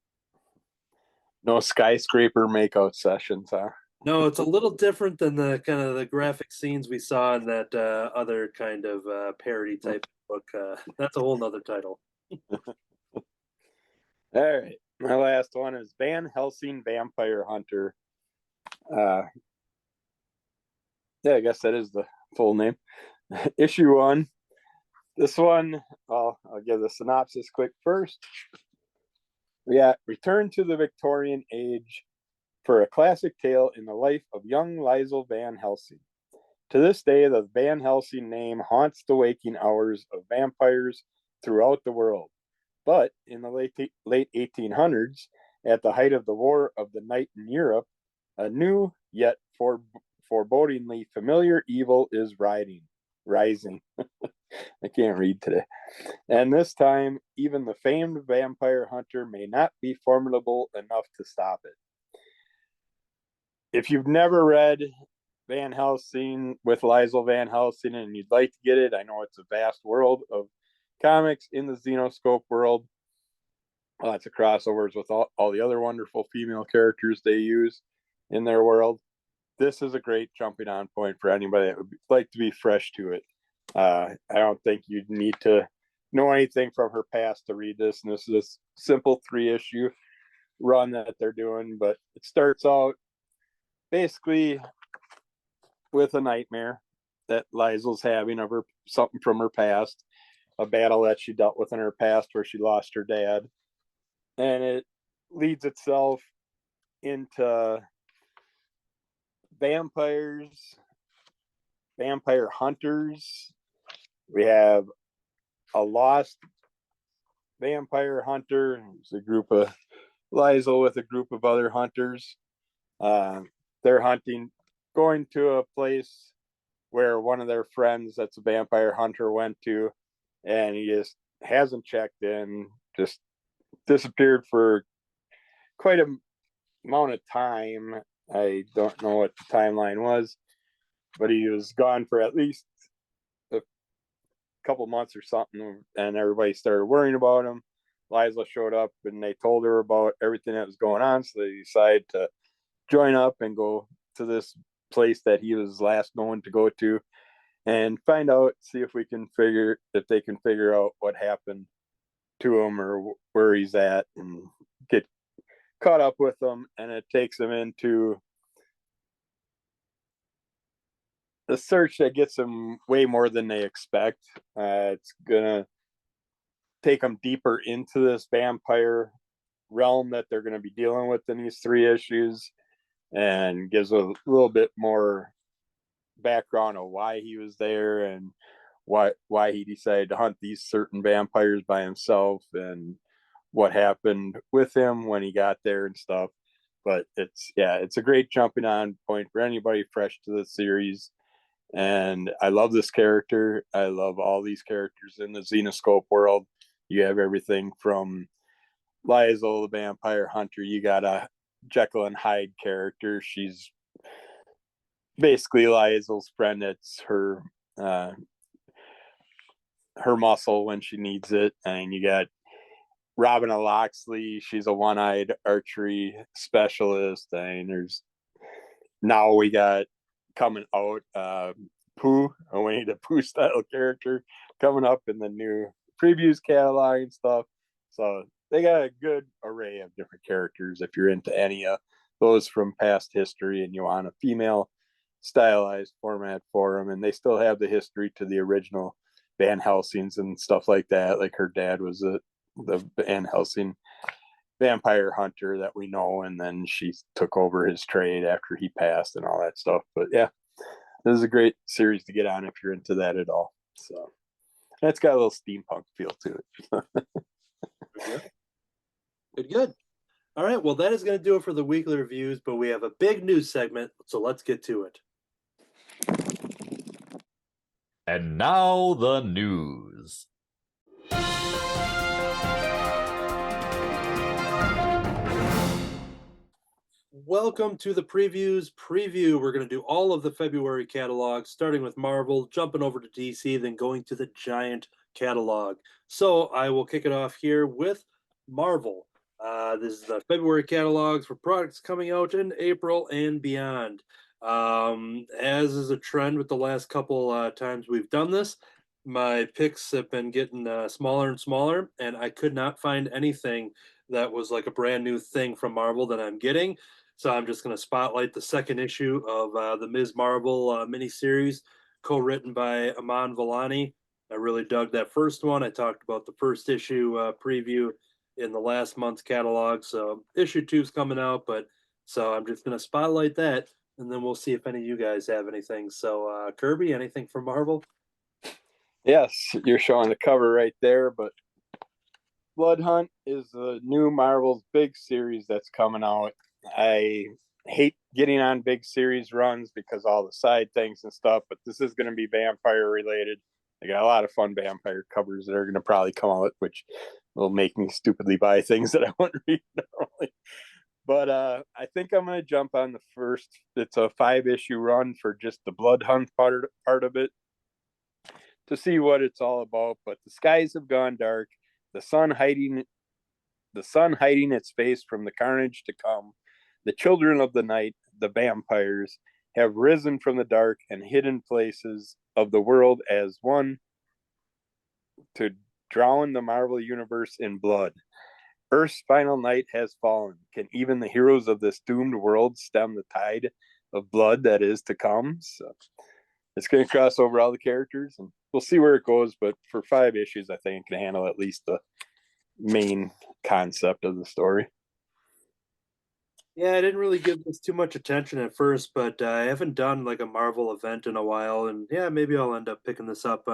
No skyscraper makeout sessions, huh? No, it's a little different than the kind of the graphic scenes we saw in that other kind of parody type book. That's a whole nother title. All right. My last one is Van Helsing Vampire Hunter. Yeah, I guess that is the full name. Issue 1. This one, I'll give the synopsis quick first. Yeah, return to the Victorian age for a classic tale in the life of young Liesl Van Helsing. To this day, the Van Helsing name haunts the waking hours of vampires throughout the world. But in the late 1800s, at the height of the War of the Night in Europe, a new yet forebodingly familiar evil is rising. I can't read today. And this time, even the famed vampire hunter may not be formidable enough to stop it. If you've never read Van Helsing with Liesl Van Helsing and you'd like to get it, I know it's a vast world of comics in the Xenoscope world. Lots of crossovers with all the other wonderful female characters they use in their world. This is a great jumping on point for anybody that would like to be fresh to it. I don't think you'd need to know anything from her past to read this. And this is a simple 3-issue run that they're doing, but it starts out basically with a nightmare that Liesl's having of her something from her past, a battle that she dealt with in her past where she lost her dad. And it leads itself into vampires, vampire hunters. We have a lost vampire hunter. It's a group of Liesl with a group of other hunters. They're hunting, going to a place where one of their friends that's a vampire hunter went to, and he just hasn't checked in, just disappeared for quite a amount of time. I don't know what the timeline was, but he was gone for at least a couple months or something, and everybody started worrying about him. Liza showed up and they told her about everything that was going on, so they decided to join up and go to this place that he was last known to go to and find out, see if they can figure out what happened to him or where he's at, and get caught up with him. And it takes them into the search that gets them way more than they expect. It's gonna take them deeper into this vampire realm that they're going to be dealing with in these 3 issues, and gives a little bit more background of why he was there and why he decided to hunt these certain vampires by himself, and what happened with him when he got there and stuff. But it's a great jumping on point for anybody fresh to the series. And I love this character. I love all these characters in the Xenoscope world. You have everything from Liesel, the vampire hunter. You got a Jekyll and Hyde character. She's basically Liesel's friend. It's her muscle when she needs it. And you got Robin Loxley. She's a one-eyed archery specialist. And now we got coming out Pooh, a Winnie the Pooh style character coming up in the new previews catalog and stuff. So they got a good array of different characters if you're into any of those from past history and you want a female stylized format for them. And they still have the history to the original Van Helsings and stuff like that. Like her dad was the Van Helsing vampire hunter that we know, and then she took over his trade after he passed and all that stuff. But yeah, this is a great series to get on if you're into that at all. So it's got a little steampunk feel to it. Good. All right, well, that is going to do it for the weekly reviews, but we have a big news segment, so let's get to it. And now the news. Welcome to the previews preview. We're going to do all of the February catalog, starting with Marvel, jumping over to DC, then going to the giant catalog. So I will kick it off here with Marvel. This is the February catalogs for products coming out in April and beyond. As is a trend with the last couple times we've done this, my picks have been getting smaller and smaller, and I could not find anything that was like a brand new thing from Marvel that I'm getting. So I'm just going to spotlight the second issue of the Ms. Marvel miniseries, co-written by Aman Vellani. I really dug that first one. I talked about the first issue preview in the last month's catalog. So issue 2 is coming out, so I'm just going to spotlight that, and then we'll see if any of you guys have anything. So Kirby, anything from Marvel? Yes, you're showing the cover right there, but Blood Hunt is the new Marvel's big series that's coming out. I hate getting on big series runs because all the side things and stuff, but this is going to be vampire related. I got a lot of fun vampire covers that are going to probably come out, which will make me stupidly buy things that I wouldn't read normally. But I think I'm going to jump on the first. It's a 5-issue run for just the Blood Hunt part of it to see what it's all about. But the skies have gone dark. The sun hiding its face from the carnage to come. The children of the night, the vampires, have risen from the dark and hidden places of the world as one to drown the Marvel universe in blood. Earth's final night has fallen. Can even the heroes of this doomed world stem the tide of blood that is to come? So it's going to cross over all the characters, and we'll see where it goes. But for 5 issues, I think it can handle at least the main concept of the story. Yeah, I didn't really give this too much attention at first, but I haven't done like a Marvel event in a while, and yeah, maybe I'll end up picking this up.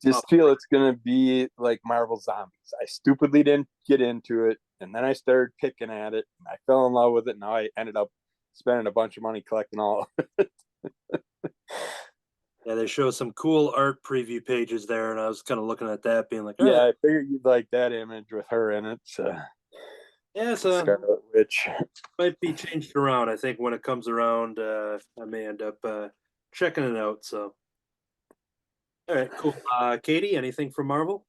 Just feel it's going to be like Marvel Zombies. I stupidly didn't get into it, and then I started picking at it, and I fell in love with it. Now I ended up spending a bunch of money collecting all of it. Yeah, they show some cool art preview pages there, and I was kind of looking at that, being like, all Yeah, right. I figured you'd like that image with her in it. Yeah, so Scarlet Witch. might be changed around. I think when it comes around, I may end up checking it out. So, all right, cool. Katie, anything from Marvel?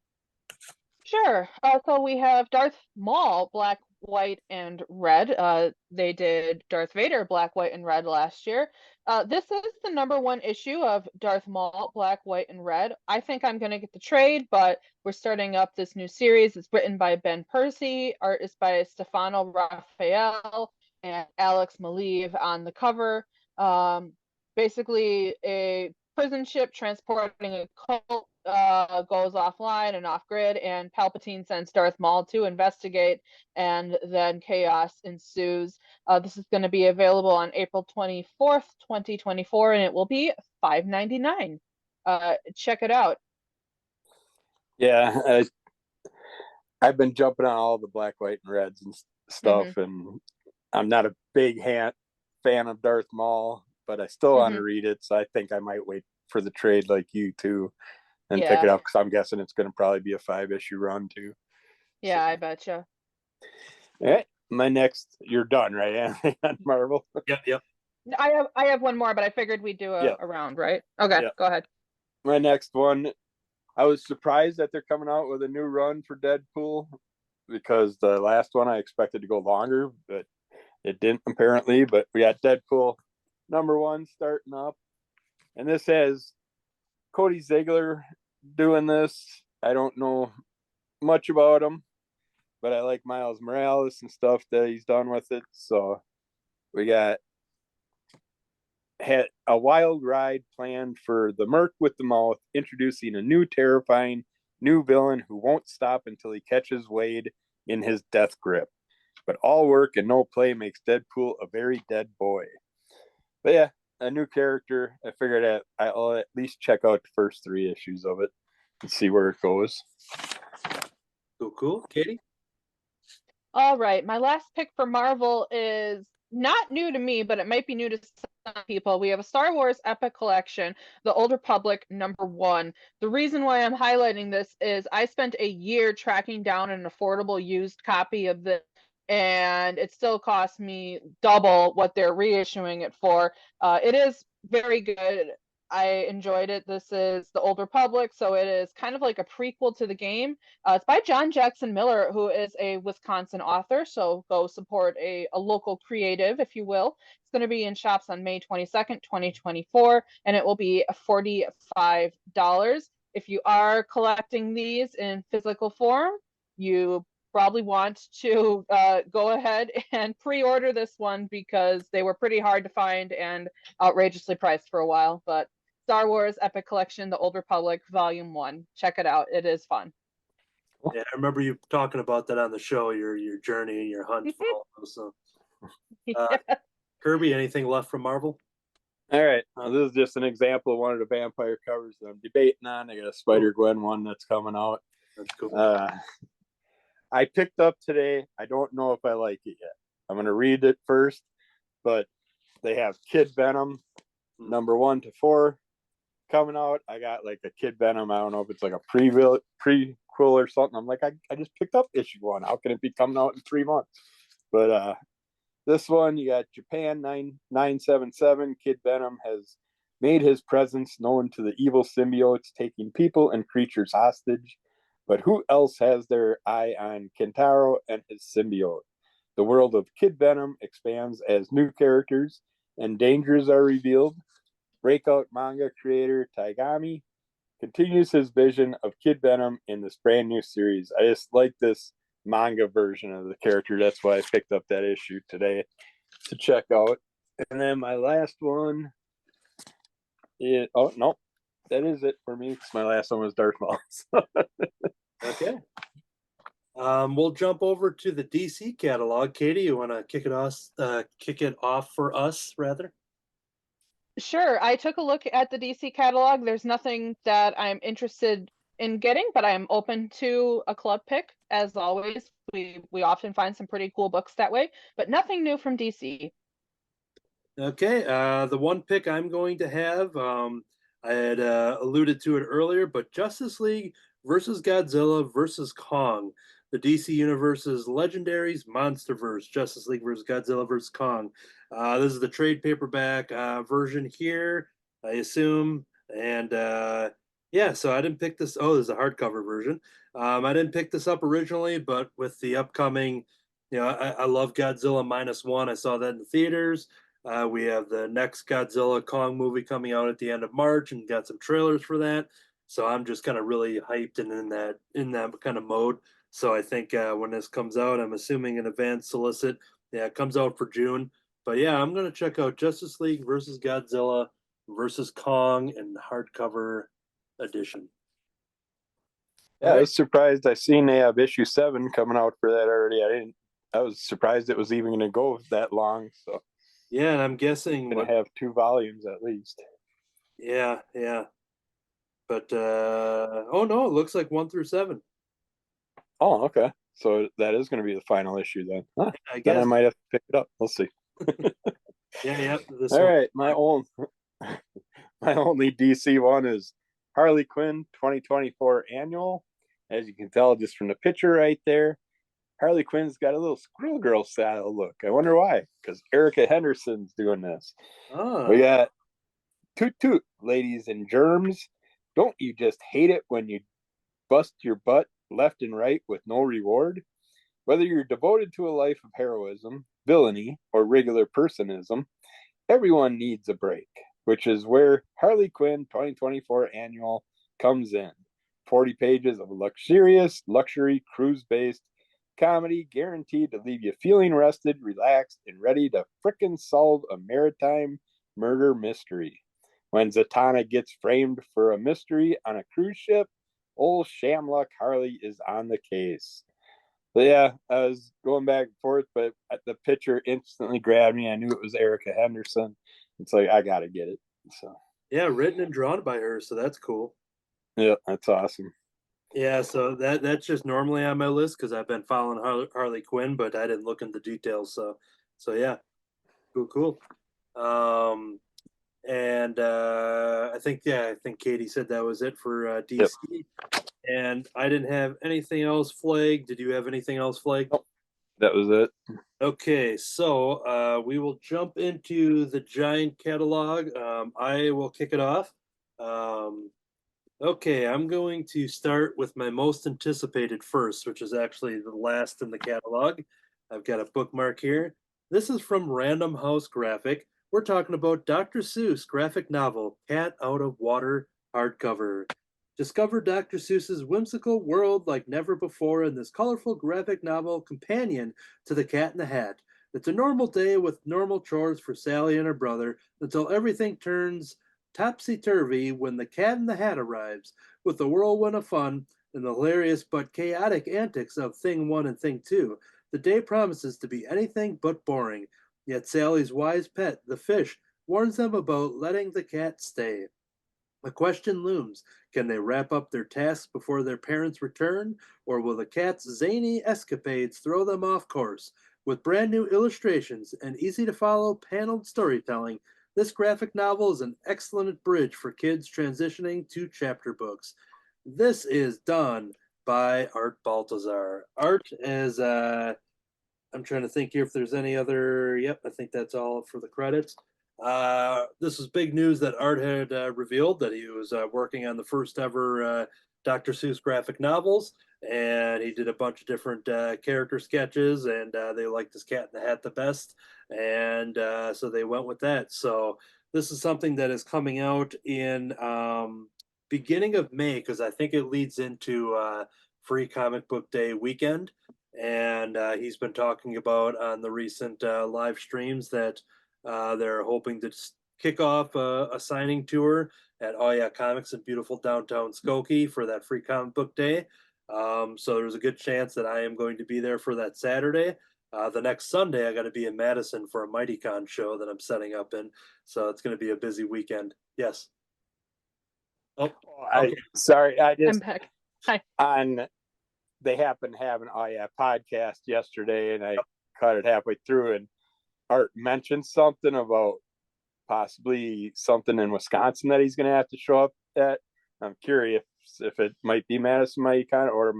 Sure. So we have Darth Maul, black, white, and red. They did Darth Vader, black, white, and red last year. This is the #1 issue of Darth Maul, black, white, and red. I think I'm going to get the trade, but we're starting up this new series. It's written by Ben Percy. Art is by Stefano Raphael and Alex Maleev on the cover. Basically, a prison ship transporting a cult goes offline and off grid, and Palpatine sends Darth Maul to investigate, and then chaos ensues. This is going to be available on April 24th, 2024, and it will be $5.99. Check it out. Yeah, I've been jumping on all the black, white, and reds and stuff, and I'm not a big fan of Darth Maul, but I still want to read it, so I think I might wait for the trade like you too and pick it up, because I'm guessing it's going to probably be a 5-issue run too. Yeah, so. I betcha. All right, my next, you're done, right? Anthony, on Marvel? Yep. I have one more, but I figured we'd do a round, right? Okay, go ahead. My next one, I was surprised that they're coming out with a new run for Deadpool, because the last one I expected to go longer, but it didn't apparently. But we got Deadpool #1 starting up, and this has Cody Ziegler doing this. I don't know much about him, but I like Miles Morales and stuff that he's done with it. So we had a wild ride planned for the Merc with the Mouth, introducing a new terrifying new villain who won't stop until he catches Wade in his death grip. But all work and no play makes Deadpool a very dead boy. But yeah, a new character. I figured I'll at least check out the first 3 issues of it and see where it goes. Cool. Katie? All right. My last pick for Marvel is not new to me, but it might be new to some people. We have a Star Wars Epic Collection, The Old Republic #1. The reason why I'm highlighting this is I spent a year tracking down an affordable used copy of this, and it still cost me double what they're reissuing it for. It is very good. I enjoyed it. This is The Old Republic, so it is kind of like a prequel to the game. It's by John Jackson Miller, who is a Wisconsin author, so go support a local creative, if you will. It's going to be in shops on May 22nd, 2024, and it will be $45. If you are collecting these in physical form, you probably want to go ahead and pre-order this one, because they were pretty hard to find and outrageously priced for a while. But Star Wars Epic Collection, The Old Republic, Volume 1. Check it out. It is fun. Yeah, I remember you talking about that on the show, your journey and your hunt for all those. So. Kirby, anything left from Marvel? All right. This is just an example of one of the vampire covers that I'm debating on. I got a Spider-Gwen one that's coming out. That's cool. I picked up today. I don't know if I like it yet. I'm going to read it first, but they have Kid Venom #1 to 4 coming out. I got like a Kid Venom. I don't know if it's like a prequel or something. I'm like, I just picked up issue 1. How can it be coming out in 3 months? But this one, you got Japan 977. Kid Venom has made his presence known to the evil symbiotes, taking people and creatures hostage. But who else has their eye on Kentaro and his symbiote? The world of Kid Venom expands as new characters and dangers are revealed. Breakout manga creator Taigami continues his vision of Kid Venom in this brand new series. I just like this manga version of the character. That's why I picked up that issue today to check out. And then my last one is, oh no, that is it for me, because my last one was Darth Maul. Okay. We'll jump over to the DC catalog. Katie, you want to kick it off for us, rather? Sure. I took a look at the DC catalog. There's nothing that I'm interested in getting, but I'm open to a club pick. As always, we often find some pretty cool books that way, but nothing new from DC. Okay. The one pick I'm going to have, I had alluded to it earlier, but Justice League versus Godzilla versus Kong, the DC Universe's Legendaries Monsterverse, Justice League versus Godzilla versus Kong. This is the trade paperback version here, I assume, and yeah, so I didn't pick this. Oh, there's a hardcover version. I didn't pick this up originally, but with the upcoming, I love Godzilla -1. I saw that in the theaters. We have the next Godzilla Kong movie coming out at the end of March, and got some trailers for that. So I'm just kind of really hyped and in that kind of mode. So I think when this comes out, I'm assuming an advance solicit. Yeah, it comes out for June. But yeah, I'm gonna check out Justice League versus Godzilla versus Kong in hardcover edition. Yeah, I was surprised. I seen they have issue 7 coming out for that already. I was surprised it was even going to go that long. So yeah, and I'm guessing going to have 2 volumes at least. Yeah. But oh no, it looks like 1 through 7. Oh, okay. So that is going to be the final issue then. Huh. I Then I guess. might have to pick it up. We'll see. Yeah. All right, my only DC one is Harley Quinn 2024 annual. As you can tell just from the picture right there, Harley Quinn's got a little Squirrel Girl style look. I wonder why, because Erica Henderson's doing this. We got toot toot, ladies and germs. Don't you just hate it when you bust your butt left and right with no reward? Whether you're devoted to a life of heroism, villainy, or regular personism, everyone needs a break, which is where Harley Quinn 2024 annual comes in. 40 pages of luxurious, luxury, cruise-based comedy guaranteed to leave you feeling rested, relaxed, and ready to frickin' solve a maritime murder mystery. When Zatanna gets framed for a mystery on a cruise ship, old Shamluck Harley is on the case. But yeah, I was going back and forth, but the picture instantly grabbed me. I knew it was Erica Henderson. It's like, I gotta get it. So yeah, written and drawn by her, so that's cool. yeah, that's awesome. Yeah, so that's just normally on my list because I've been following Harley Quinn, but I didn't look into details. So yeah, cool. And I think Katie said that was it for DC. Yep. And I didn't have anything else flagged. Did you have anything else flagged? Nope. That was it. Okay, so we will jump into the giant catalog. I will kick it off. Okay, I'm going to start with my most anticipated first, which is actually the last in the catalog. I've got a bookmark here. This is from Random House Graphic. We're talking about Dr. Seuss graphic novel, Cat Out of Water, hardcover. Discover Dr. Seuss's whimsical world like never before in this colorful graphic novel companion to The Cat in the Hat. It's a normal day with normal chores for Sally and her brother until everything turns topsy-turvy when the Cat in the Hat arrives. With the whirlwind of fun and the hilarious but chaotic antics of Thing 1 and Thing 2, the day promises to be anything but boring. Yet Sally's wise pet, the fish, warns them about letting the cat stay. The question looms, can they wrap up their tasks before their parents return, or will the cat's zany escapades throw them off course? With brand new illustrations and easy-to-follow paneled storytelling, this graphic novel is an excellent bridge for kids transitioning to chapter books. This is done by Art Baltazar. Art is, I'm trying to think here if there's any other, yep, I think that's all for the credits. This was big news that Art had revealed that he was working on the first ever Dr. Seuss graphic novels, and he did a bunch of different character sketches, and they liked his Cat in the Hat the best, and so they went with that. So this is something that is coming out in beginning of May, because I think it leads into Free Comic Book Day weekend, and he's been talking about on the recent live streams that they're hoping to kick off a signing tour at Oh Yeah Comics in beautiful downtown Skokie for that Free Comic Book Day. So there's a good chance that I am going to be there for that Saturday. The next Sunday, I got to be in Madison for a MightyCon show that I'm setting up in. So it's going to be a busy weekend. Yes. Oh, okay. Sorry. I just, I'm back. Hi. They happened to have an Oh Yeah podcast yesterday, and I caught it halfway through, and Art mentioned something about possibly something in Wisconsin that he's going to have to show up at. I'm curious if it might be Madison Icon or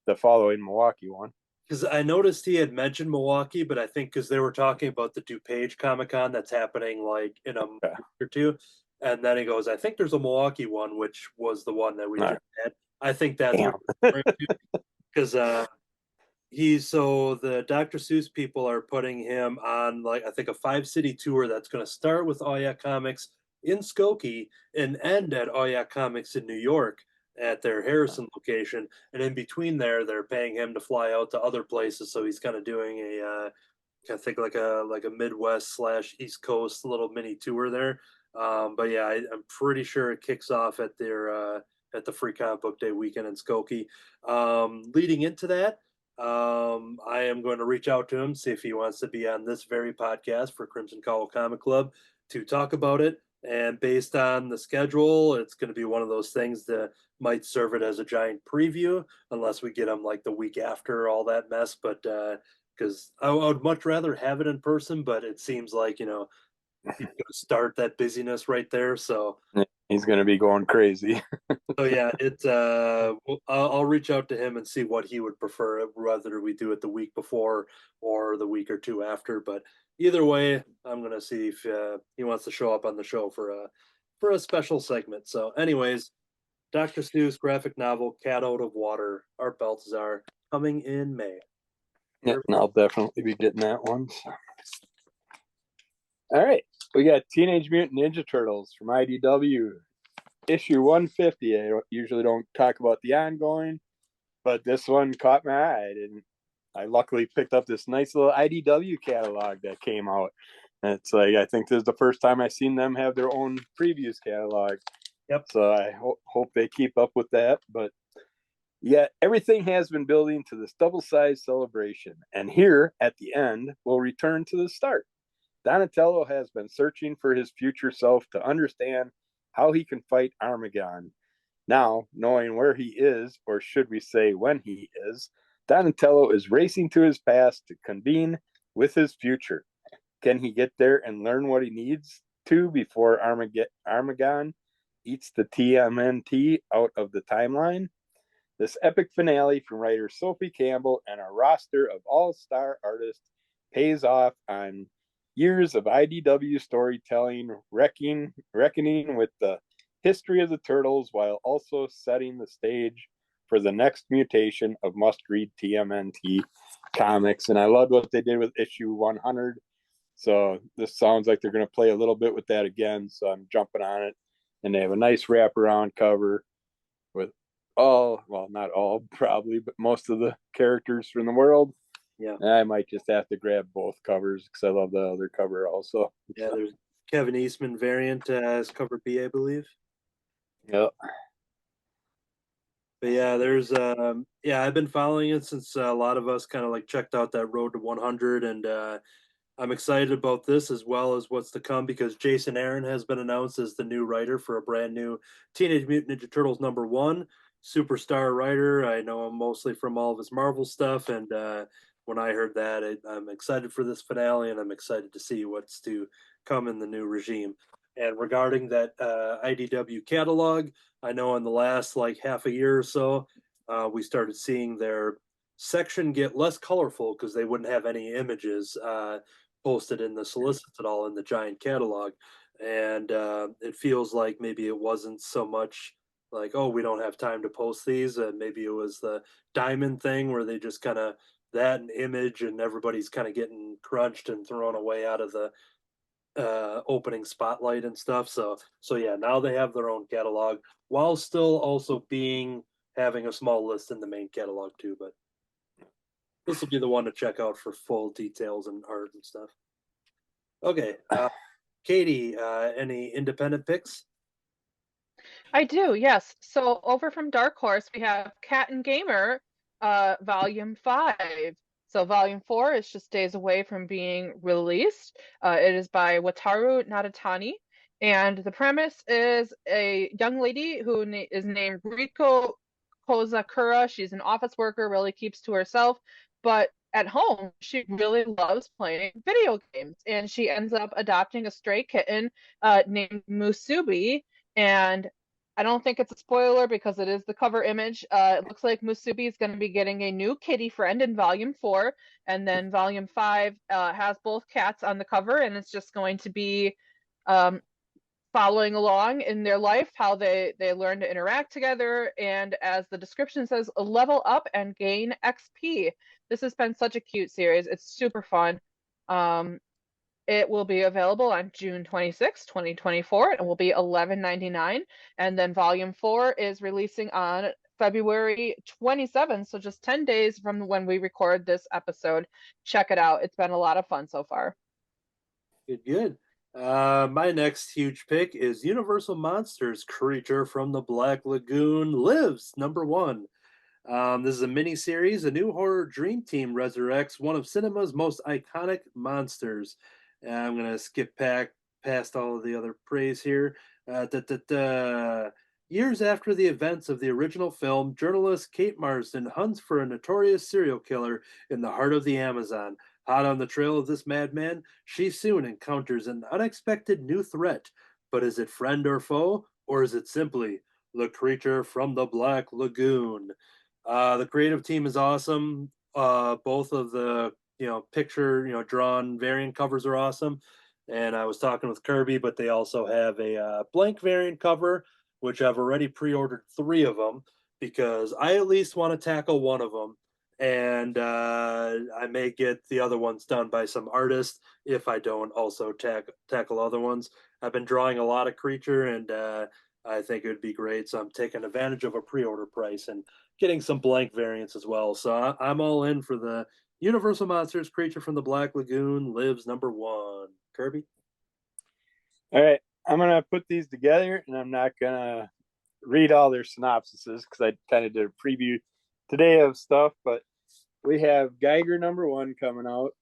the following Milwaukee one. Because I noticed he had mentioned Milwaukee, but I think because they were talking about the DuPage Comic-Con that's happening like in a month or two. And then he goes, I think there's a Milwaukee one, which was the one that we just had. I think that's because the Dr. Seuss people are putting him on like I think a 5-city tour that's going to start with Oh Yeah Comics in Skokie and end at Oh Yeah Comics in New York at their Harrison location, and in between there, they're paying him to fly out to other places. So he's kind of doing I think like a Midwest / East Coast little mini tour there. But yeah, I'm pretty sure it kicks off at at the Free Comic Book Day weekend in Skokie. Leading into that, I am going to reach out to him, see if he wants to be on this very podcast for Crimson Cowl Comic Club to talk about it. And based on the schedule, it's going to be one of those things that might serve it as a giant preview, unless we get him like the week after all that mess. But because I would much rather have it in person, but it seems like he's going to start that busyness right there. So he's going to be going crazy. So yeah, I'll reach out to him and see what he would prefer, whether we do it the week before or the week or two after. But either way, I'm gonna see if he wants to show up on the show for a special segment. So, anyways, Dr. Seuss graphic novel "Cat Out of Water," Art Baltazar, coming in May. Yeah, and I'll definitely be getting that one. So. All right, we got Teenage Mutant Ninja Turtles from IDW. Issue 150. I usually don't talk about the ongoing, but this one caught my eye. And I luckily picked up this nice little IDW catalog that came out. And it's like, I think this is the first time I've seen them have their own previews catalog. Yep. So I hope they keep up with that. But yeah, everything has been building to this double-sized celebration. And here at the end, we'll return to the start. Donatello has been searching for his future self to understand how he can fight Armageddon. Now, knowing where he is, or should we say when he is, Donatello is racing to his past to convene with his future. Can he get there and learn what he needs to before Armageddon eats the TMNT out of the timeline? This epic finale from writer Sophie Campbell and a roster of all-star artists pays off on years of IDW storytelling, reckoning with the history of the Turtles while also setting the stage for the next mutation of must-read TMNT comics. And I loved what they did with issue 100. So this sounds like they're going to play a little bit with that again. So I'm jumping on it. And they have a nice wraparound cover with not all probably, but most of the characters from the world. Yeah, I might just have to grab both covers because I love the other cover also. Yeah, there's Kevin Eastman variant as cover B, I believe. Yep. But yeah, there's I've been following it since a lot of us kind of like checked out that Road to 100, and I'm excited about this as well as what's to come because Jason Aaron has been announced as the new writer for a brand new Teenage Mutant Ninja Turtles #1 superstar writer. I know him mostly from all of his Marvel stuff, and when I heard that, I'm excited for this finale, and I'm excited to see what's to come in the new regime. And regarding that IDW catalog, I know in the last like half a year or so, we started seeing their section get less colorful because they wouldn't have any images posted in the solicits at all in the giant catalog. And it feels like maybe it wasn't so much like, oh, we don't have time to post these. Maybe it was the diamond thing where they just kind of that an image and everybody's kind of getting crunched and thrown away out of the opening spotlight and stuff. So yeah, now they have their own catalog while still also having a small list in the main catalog too. But this will be the one to check out for full details and art and stuff. Okay, Katie, any independent picks? I do, yes. So over from Dark Horse, we have Cat and Gamer, Volume 5. So Volume 4 is just days away from being released. It is by Wataru Nadatani. And the premise is a young lady who is named Riko Kozakura. She's an office worker, really keeps to herself. But at home, she really loves playing video games, and she ends up adopting a stray kitten named Musubi. And I don't think it's a spoiler because it is the cover image. It looks like Musubi is going to be getting a new kitty friend in Volume 4, and then Volume 5 has both cats on the cover, and it's just going to be um, following along in their life, how they learn to interact together, and as the description says, level up and gain XP. This has been such a cute series. It's super fun. It will be available on June 26, 2024, and will be $11.99. And then Volume 4 is releasing on February 27th, so just 10 days from when we record this episode. Check it out. It's been a lot of fun so far. Good. My next huge pick is Universal Monsters Creature from the Black Lagoon Lives, #1. This is a mini series. A new horror dream team resurrects one of cinema's most iconic monsters. I'm going to skip past all of the other praise here. Years after the events of the original film, journalist Kate Marsden hunts for a notorious serial killer in the heart of the Amazon. Hot on the trail of this madman, she soon encounters an unexpected new threat. But is it friend or foe, or is it simply the creature from the Black Lagoon? The creative team is awesome. Both of the picture drawn variant covers are awesome. And I was talking with Kirby, but they also have a blank variant cover, which I've already pre-ordered 3 of them because I at least want to tackle one of them, and I may get the other ones done by some artist if I don't also tackle other ones. I've been drawing a lot of creature, and I think it would be great. So I'm taking advantage of a pre-order price and getting some blank variants as well. So I'm all in for the Universal Monsters Creature from the Black Lagoon Lives #1. Kirby? All right, I'm gonna put these together, and I'm not gonna read all their synopsises because I kind of did a preview today of stuff. But we have Geiger #1 coming out.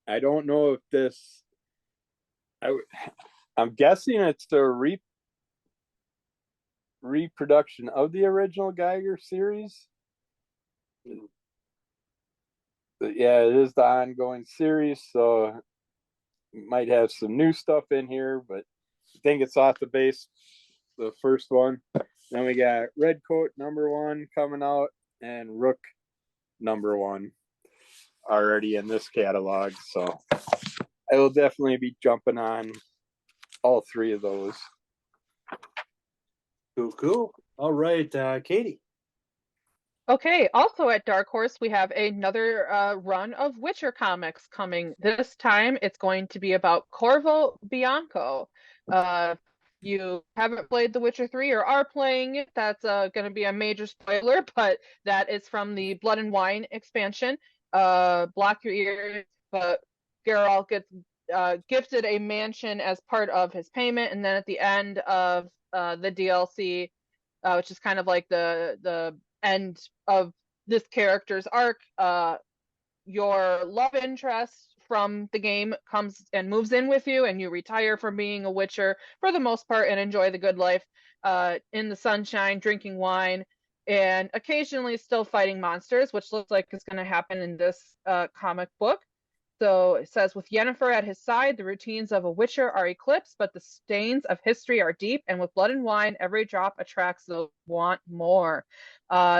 I don't know if this. I'm guessing it's the reproduction of the original Geiger series. But yeah, it is the ongoing series, so might have some new stuff in here, but I think it's off the base, the first one. Then we got Redcoat #1 coming out, and Rook #1 already in this catalog. So I will definitely be jumping on all 3 of those. Cool. All right, Katie. Okay, also at Dark Horse, we have another run of Witcher comics coming. This time it's going to be about Corvo Bianco. You haven't played The Witcher 3 or are playing it, that's going to be a major spoiler, but that is from the Blood and Wine expansion. Block your ears, but Geralt gets gifted a mansion as part of his payment, and then at the end of the DLC, which is kind of like the end of this character's arc, your love interest from the game comes and moves in with you, and you retire from being a witcher for the most part and enjoy the good life in the sunshine, drinking wine, and occasionally still fighting monsters, which looks like is going to happen in this comic book. So it says, with Yennefer at his side, the routines of a witcher are eclipsed, but the stains of history are deep, and with blood and wine, every drop attracts those who want more.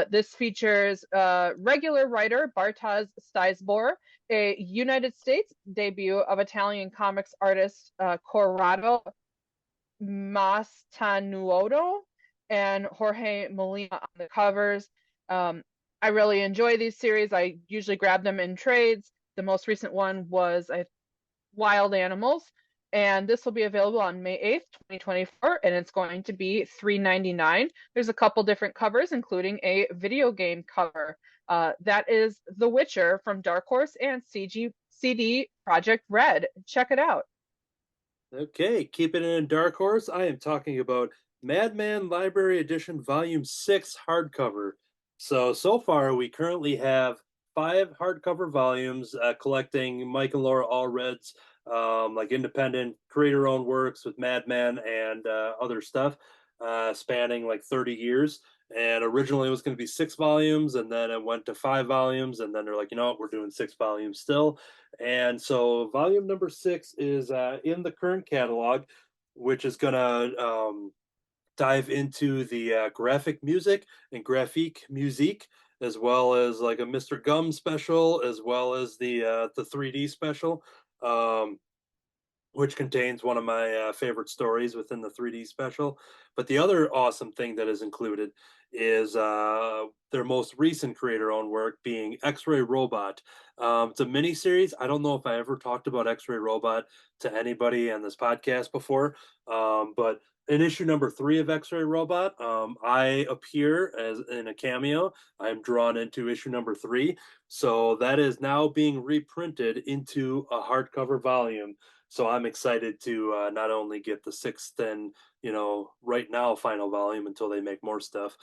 This features regular writer Bartosz Stizbor, a United States debut of Italian comics artist Corrado Mastanuoto, and Jorge Molina on the covers. I really enjoy these series. I usually grab them in trades. The most recent one was Wild Animals, and this will be available on May 8th, 2024, and it's going to be $3.99. There's a couple different covers, including a video game cover. That is The Witcher from Dark Horse and CD Projekt Red. Check it out. Okay, keeping it in Dark Horse, I am talking about Madman Library Edition Volume 6 hardcover. So far, we currently have 5 hardcover volumes collecting Mike and Laura Allred's like independent creator-owned works with Madman and other stuff spanning like 30 years. And originally it was going to be 6 volumes, and then it went to 5 volumes, and then they're like, you know what, we're doing 6 volumes still. And so volume number 6 is in the current catalog, which is going to dive into the graphic music and graphique musique, as well as like a Mr. Gum special, as well as the 3D special, um, which contains one of my favorite stories within the 3D special. But the other awesome thing that is included is their most recent creator-owned work, being X-Ray Robot. It's a mini series. I don't know if I ever talked about X-Ray Robot to anybody on this podcast before, but in issue number 3 of X-Ray Robot, I appear as in a cameo. I'm drawn into issue number 3, so that is now being reprinted into a hardcover volume. So I'm excited to not only get the 6th and, right now final volume until they make more stuff,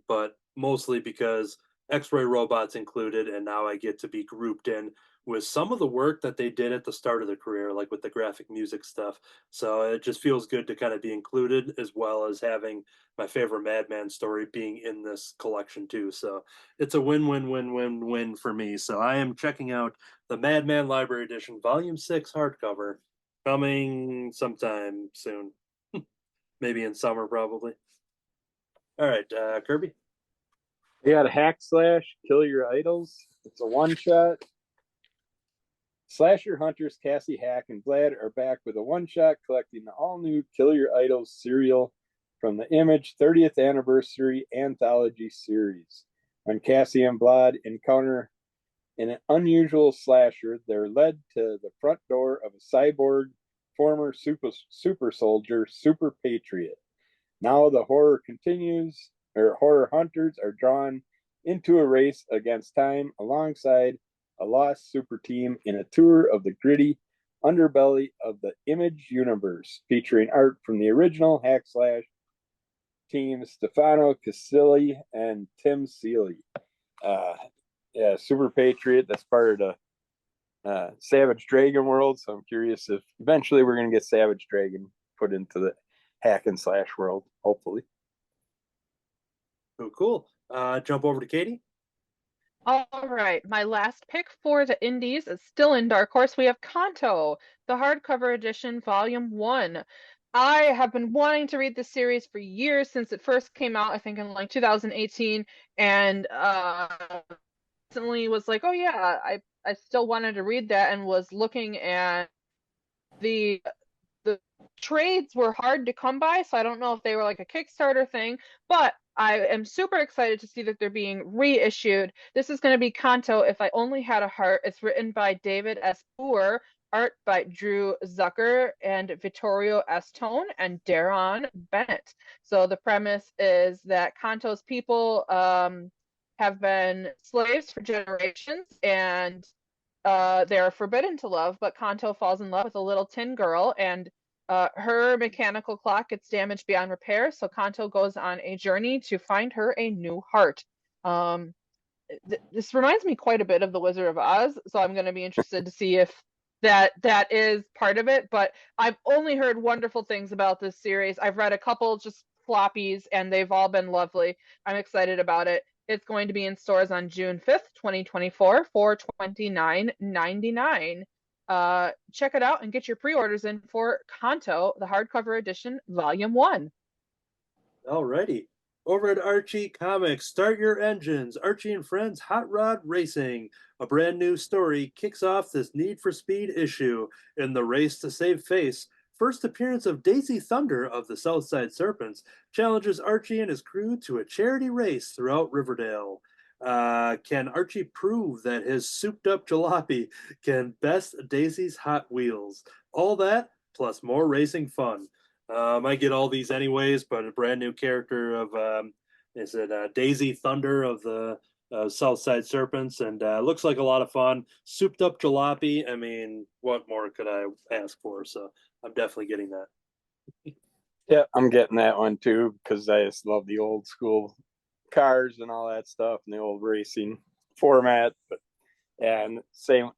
but mostly because X-Ray Robot's included, and now I get to be grouped in with some of the work that they did at the start of their career, like with the graphic music stuff. So it just feels good to kind of be included, as well as having my favorite Madman story being in this collection too. So it's a win-win-win-win-win for me. So I am checking out the Madman Library Edition, Volume 6 hardcover, coming sometime soon. Maybe in summer, probably. All right, Kirby. We got a Hack Slash, Kill Your Idols. It's a one-shot. Slasher hunters Cassie, Hack, and Vlad are back with a one-shot collecting the all-new Kill Your Idols serial from the Image 30th Anniversary Anthology Series. When Cassie and Vlad encounter an unusual slasher, they're led to the front door of a cyborg former super soldier, Super Patriot. Now the horror continues, or horror hunters are drawn into a race against time alongside a lost super team in a tour of the gritty underbelly of the Image universe, featuring art from the original Hack Slash team, Stefano Casilli and Tim Seeley. Yeah, Super Patriot, that's part of the Savage Dragon world, so I'm curious if eventually we're going to get Savage Dragon put into the Hack and Slash world, hopefully. Oh, cool. Jump over to Katie. All right, my last pick for the indies is still in Dark Horse. We have Kanto, the hardcover edition, Volume 1. I have been wanting to read this series for years, since it first came out, I think in like 2018, and recently was like, oh yeah, I still wanted to read that, and was looking at the trades were hard to come by, so I don't know if they were like a Kickstarter thing, but I am super excited to see that they're being reissued. This is going to be Kanto, If I Only Had a Heart. It's written by David S. Boer, art by Drew Zucker and Vittorio Estone and Darron Bennett. So the premise is that Kanto's people have been slaves for generations, and they are forbidden to love, but Kanto falls in love with a little tin girl, and her mechanical clock gets damaged beyond repair, so Kanto goes on a journey to find her a new heart. This reminds me quite a bit of The Wizard of Oz, so I'm going to be interested to see if that is part of it, but I've only heard wonderful things about this series. I've read a couple just floppies, and they've all been lovely. I'm excited about it. It's going to be in stores on June 5th, 2024 for $29.99. Check it out and get your pre-orders in for Kanto, the hardcover edition, Volume 1. Alrighty. Over at Archie Comics, start your engines. Archie and Friends Hot Rod Racing. A brand new story kicks off this Need for Speed issue. In the race to save face, first appearance of Daisy Thunder of the Southside Serpents challenges Archie and his crew to a charity race throughout Riverdale. Can Archie prove that his souped-up jalopy can best Daisy's Hot Wheels? All that, plus more racing fun. I get all these anyways, but a brand new character of is it Daisy Thunder of the Southside Serpents, and looks like a lot of fun. Souped up jalopy. I mean, what more could I ask for? So I'm definitely getting that. Yeah, I'm getting that one too, because I just love the old school cars and all that stuff and the old racing format. But yeah, and same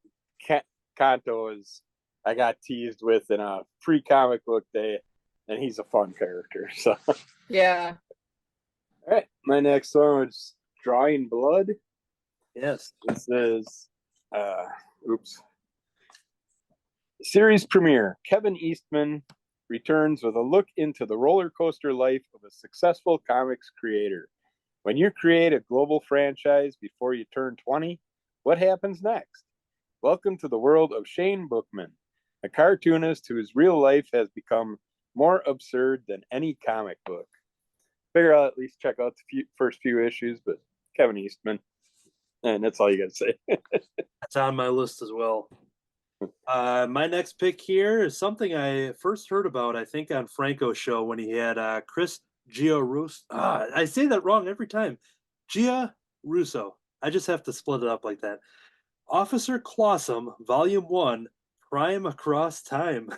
Kanto is I got teased with in a pre-comic book day, and he's a fun character. So yeah. All right, my next one was Drawing Blood. Yes. This is, oops. Series premiere. Kevin Eastman returns with a look into the roller coaster life of a successful comics creator. When you create a global franchise before you turn 20, what happens next? Welcome to the world of Shane Bookman, a cartoonist whose real life has become more absurd than any comic book. Figure I'll at least check out the first few issues, but Kevin Eastman. And that's all you got to say. That's on my list as well. My next pick here is something I first heard about, I think, on Franco's show when he had Chris Giarusso. I say that wrong every time. Gia Russo. I just have to split it up like that. Officer Clawsome, Volume 1, Crime Across Time.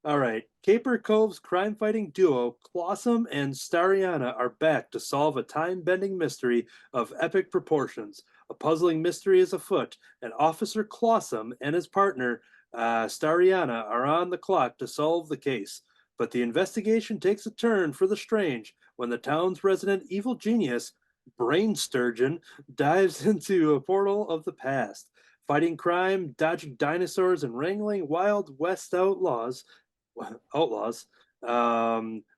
All right. Caper Cove's crime fighting duo, Clawsome and Stariana, are back to solve a time bending mystery of epic proportions. A puzzling mystery is afoot, and Officer Clawsome and his partner, Stariana, are on the clock to solve the case. But the investigation takes a turn for the strange when the town's resident evil genius, Brain Sturgeon, dives into a portal of the past. Fighting crime, dodging dinosaurs, and wrangling Wild West outlaws,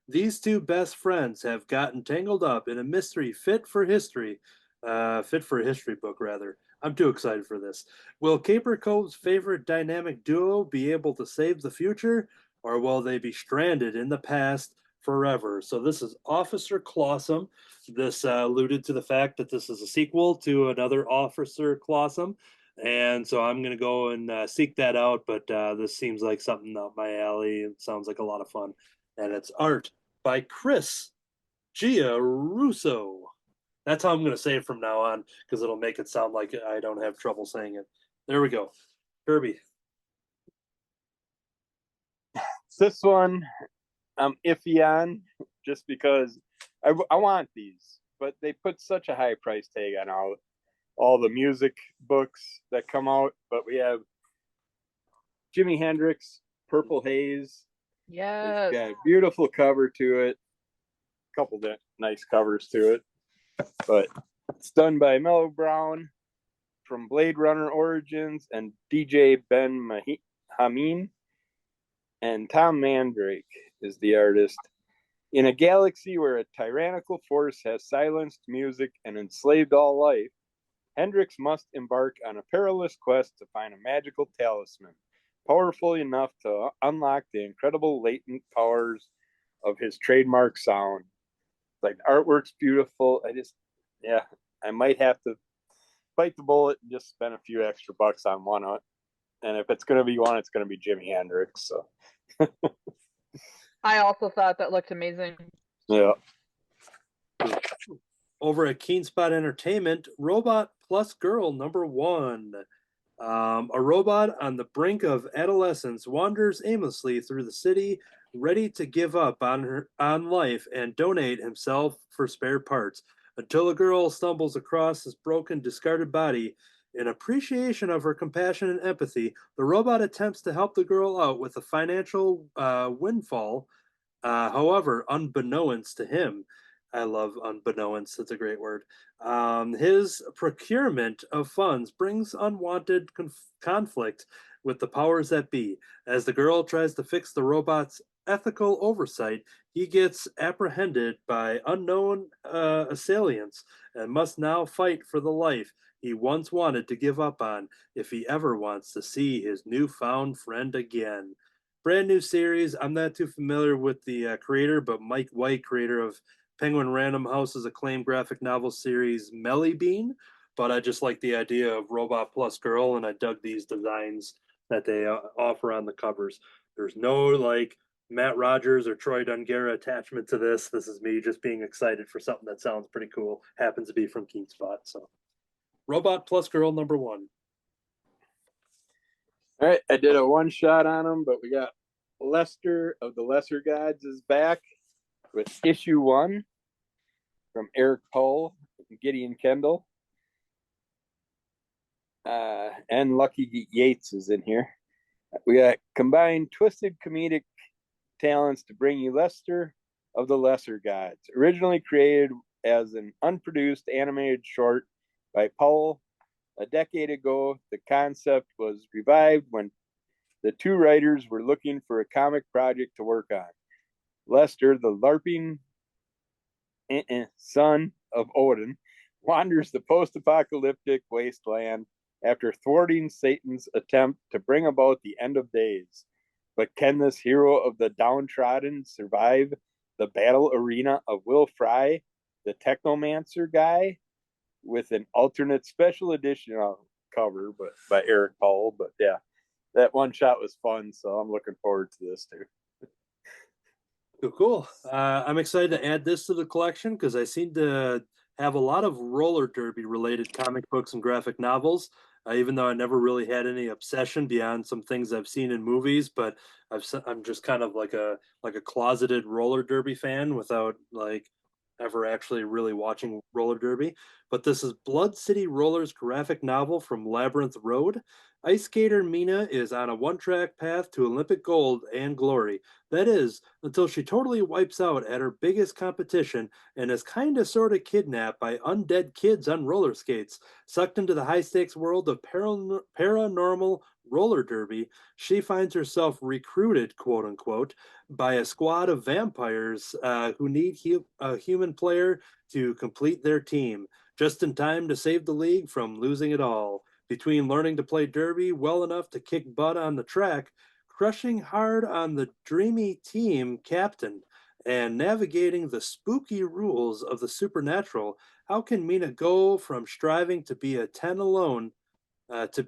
these two best friends have gotten tangled up in a mystery fit for history. Fit for a history book, rather. I'm too excited for this. Will Caper Cove's favorite dynamic duo be able to save the future, or will they be stranded in the past forever? So this is Officer Clawsome. This alluded to the fact that this is a sequel to another Officer Clawsome. And so I'm going to go and seek that out. But this seems like something up my alley. It sounds like a lot of fun. And it's art by Chris Giarusso. That's how I'm going to say it from now on because it'll make it sound like I don't have trouble saying it. There we go. Kirby. This one I'm iffy on just because I want these, but they put such a high price tag on all the music books that come out. But we have Jimi Hendrix, Purple Haze. Yes. It's got a beautiful cover to it. A couple of nice covers to it. But it's done by Mellow Brown from Blade Runner Origins and DJ Ben Hameen. And Tom Mandrake is the artist. In a galaxy where a tyrannical force has silenced music and enslaved all life, Hendrix must embark on a perilous quest to find a magical talisman, powerful enough to unlock the incredible latent powers of his trademark sound. Like, the artwork's beautiful. I might have to bite the bullet and just spend a few extra bucks on one. And if it's going to be one, it's going to be Jimi Hendrix. So. I also thought that looked amazing. Yeah. Over at Keenspot Entertainment, Robot Plus Girl #1. A robot on the brink of adolescence wanders aimlessly through the city, ready to give up on life and donate himself for spare parts, until a girl stumbles across his broken, discarded body. In appreciation of her compassion and empathy, the robot attempts to help the girl out with a financial windfall. However, unbeknownst to him, I love unbeknownst, it's a great word. His procurement of funds brings unwanted conflict with the powers that be. As the girl tries to fix the robot's ethical oversight, he gets apprehended by unknown assailants and must now fight for the life he once wanted to give up on if he ever wants to see his newfound friend again. Brand new series. I'm not too familiar with the creator, but Mike White, creator of Penguin Random House's acclaimed graphic novel series Melly Bean. But I just like the idea of Robot Plus Girl, and I dug these designs that they offer on the covers. There's no like Matt Rogers or Troy Dungara attachment to this. This is me just being excited for something that sounds pretty cool. Happens to be from Keenspot. So, Robot Plus Girl #1. All right, I did a one shot on them, but we got Lester of the Lesser Gods is back with issue 1 from Eric Pohl and Gideon Kendall. And Lucky Yates is in here. We got combined twisted comedic talents to bring you Lester, of the Lesser Gods. Originally created as an unproduced animated short by Cowl a decade ago, the concept was revived when the two writers were looking for a comic project to work on. Lester, the LARPing son of Odin, wanders the post-apocalyptic wasteland after thwarting Satan's attempt to bring about the end of days. But can this hero of the downtrodden survive the battle arena of Will Fry, the Technomancer guy, with an alternate special edition cover but by Eric Powell? But yeah, that one shot was fun, so I'm looking forward to this too. Cool. I'm excited to add this to the collection because I seem to have a lot of roller derby related comic books and graphic novels. Even though I never really had any obsession beyond some things I've seen in movies, but I'm just kind of like a closeted roller derby fan without like ever actually really watching roller derby. But this is Blood City Rollers graphic novel from Labyrinth Road. Ice skater Mina is on a one-track path to Olympic gold and glory. That is, until she totally wipes out at her biggest competition and is kinda sorta kidnapped by undead kids on roller skates. Sucked into the high-stakes world of paranormal roller derby, she finds herself recruited, quote unquote, by a squad of vampires who need a human player to complete their team, just in time to save the league from losing it all. Between learning to play derby well enough to kick butt on the track, crushing hard on the dreamy team captain, and navigating the spooky rules of the supernatural, how can Mina go from striving to be a 10 alone to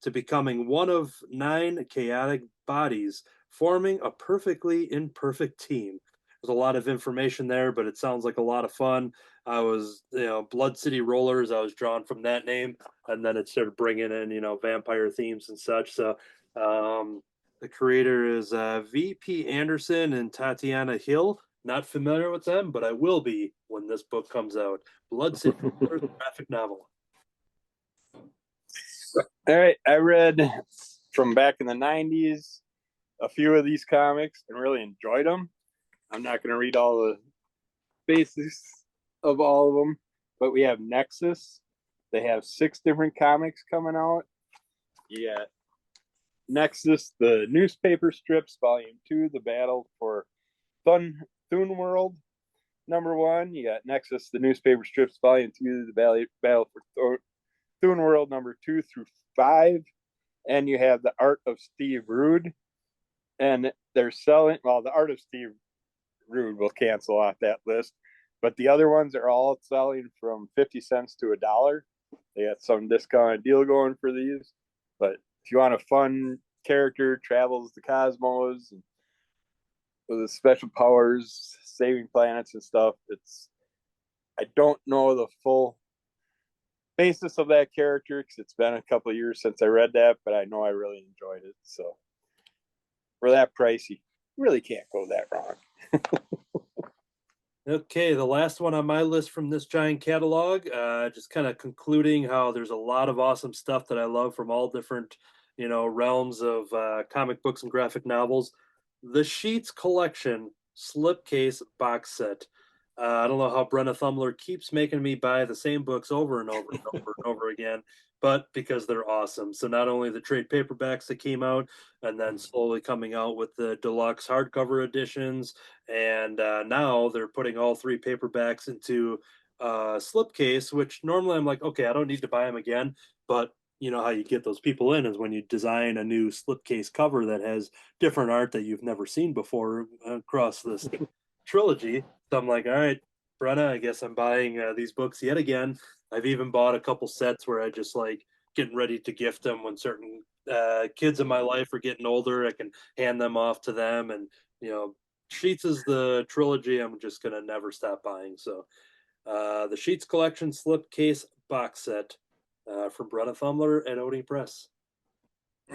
becoming one of 9 chaotic bodies, forming a perfectly imperfect team? There's a lot of information there, but it sounds like a lot of fun. I was, Blood City Rollers. I was drawn from that name, and then it started bringing in, vampire themes and such. So, the creator is V.P. Anderson and Tatiana Hill. Not familiar with them, but I will be when this book comes out. Blood City Rollers graphic novel. All right, I read from back in the 90s a few of these comics and really enjoyed them. I'm not going to read all the basics of all of them, but we have Nexus. They have 6 different comics coming out. You got Nexus, the newspaper strips, Volume 2, The Battle for Thun World, number 1. You got Nexus, the newspaper strips, Volume 2, The Battle for Thun World, number 2 through 5. And you have The Art of Steve Rude. And they're selling, well, The Art of Steve Rude will cancel off that list, but the other ones are all selling from 50 cents to $1. They got some discounted deal going for these. But if you want a fun character, travels the cosmos and with his special powers, saving planets and stuff, I don't know the full basis of that character because it's been a couple of years since I read that, but I know I really enjoyed it. So for that price, you really can't go that wrong. Okay, the last one on my list from this giant catalog, just kind of concluding how there's a lot of awesome stuff that I love from all different, realms of comic books and graphic novels. The Sheets Collection slipcase box set. I don't know how Brenna Thumler keeps making me buy the same books over and over and over and over again, but because they're awesome. So not only the trade paperbacks that came out, and then slowly coming out with the deluxe hardcover editions, and now they're putting all 3 paperbacks into slipcase, which normally I'm like, okay, I don't need to buy them again, but you know how you get those people in is when you design a new slipcase cover that has different art that you've never seen before across this trilogy. So I'm like, all right, Brenna, I guess I'm buying these books yet again. I've even bought a couple sets where I just like getting ready to gift them when certain kids in my life are getting older. I can hand them off to them, and Sheets is the trilogy I'm just gonna never stop buying. So the Sheets Collection slipcase box set from Brenna Thumler at Odin Press.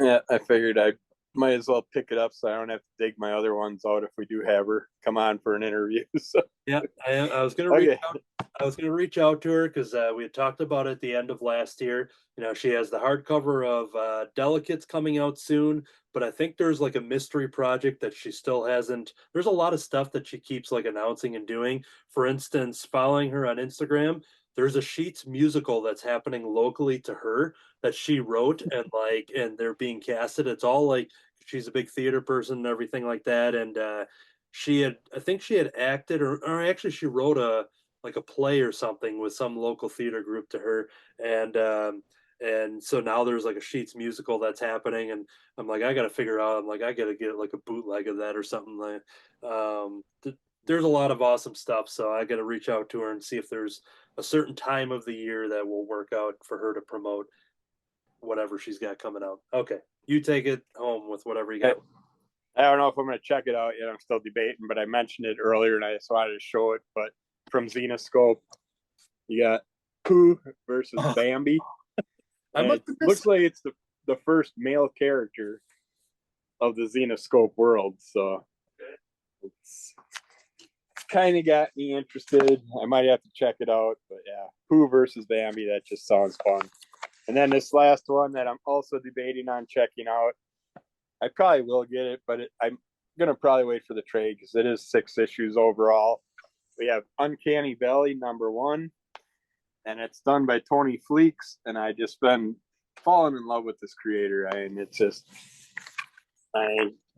Yeah, I figured I might as well pick it up so I don't have to dig my other ones out if we do have her come on for an interview. So yeah, I was gonna reach out. I was going to reach out to her because we had talked about it at the end of last year. She has the hardcover of Delicates coming out soon, but I think there's like a mystery project that she still hasn't. There's a lot of stuff that she keeps like announcing and doing. For instance, following her on Instagram, there's a Sheets musical that's happening locally to her that she wrote and they're being casted. It's all like she's a big theater person and everything like that. And I think she had acted or actually she wrote a play or something with some local theater group to her, and so now there's like a Sheets musical that's happening, and I'm like, I got to figure out. I'm like, I got to get like a bootleg of that or something like. There's a lot of awesome stuff, so I got to reach out to her and see if there's a certain time of the year that will work out for her to promote whatever she's got coming out. Okay, you take it home with whatever you got. I don't know if I'm going to check it out yet. I'm still debating, but I mentioned it earlier and I just wanted to show it. But from Xenoscope, you got Pooh versus Bambi. It looks like it's the first male character of the Xenoscope world. So it's kind of got me interested. I might have to check it out. But yeah, Pooh versus Bambi, that just sounds fun. And then this last one that I'm also debating on checking out, I probably will get it, but I'm going to probably wait for the trade because it is 6 issues overall. We have Uncanny Valley #1, and it's done by Tony Fleeks, and I just been falling in love with this creator. I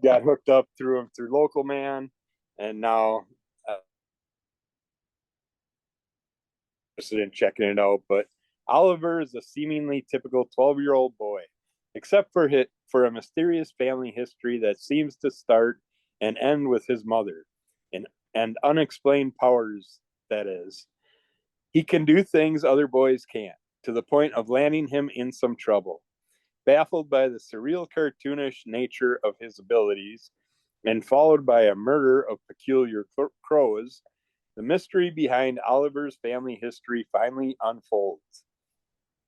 got hooked up through him through Local Man, and now interested in checking it out. But Oliver is a seemingly typical 12-year-old boy, except for a mysterious family history that seems to start and end with his mother, and unexplained powers, that is. He can do things other boys can't, to the point of landing him in some trouble. Baffled by the surreal cartoonish nature of his abilities, and followed by a murder of peculiar crows, the mystery behind Oliver's family history finally unfolds.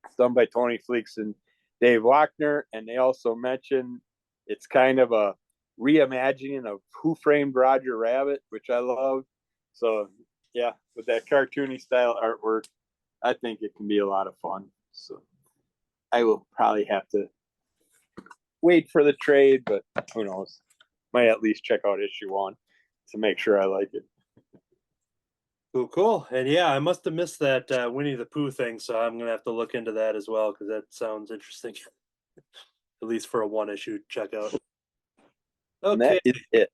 It's done by Tony Fleeks and Dave Wachner, and they also mention it's kind of a reimagining of Who Framed Roger Rabbit, which I love. So yeah, with that cartoony style artwork, I think it can be a lot of fun. So I will probably have to wait for the trade, but who knows? Might at least check out issue 1 to make sure I like it. Cool. And yeah, I must have missed that Winnie the Pooh thing, so I'm gonna have to look into that as well because that sounds interesting. At least for a 1-issue checkout. Okay. And that is it.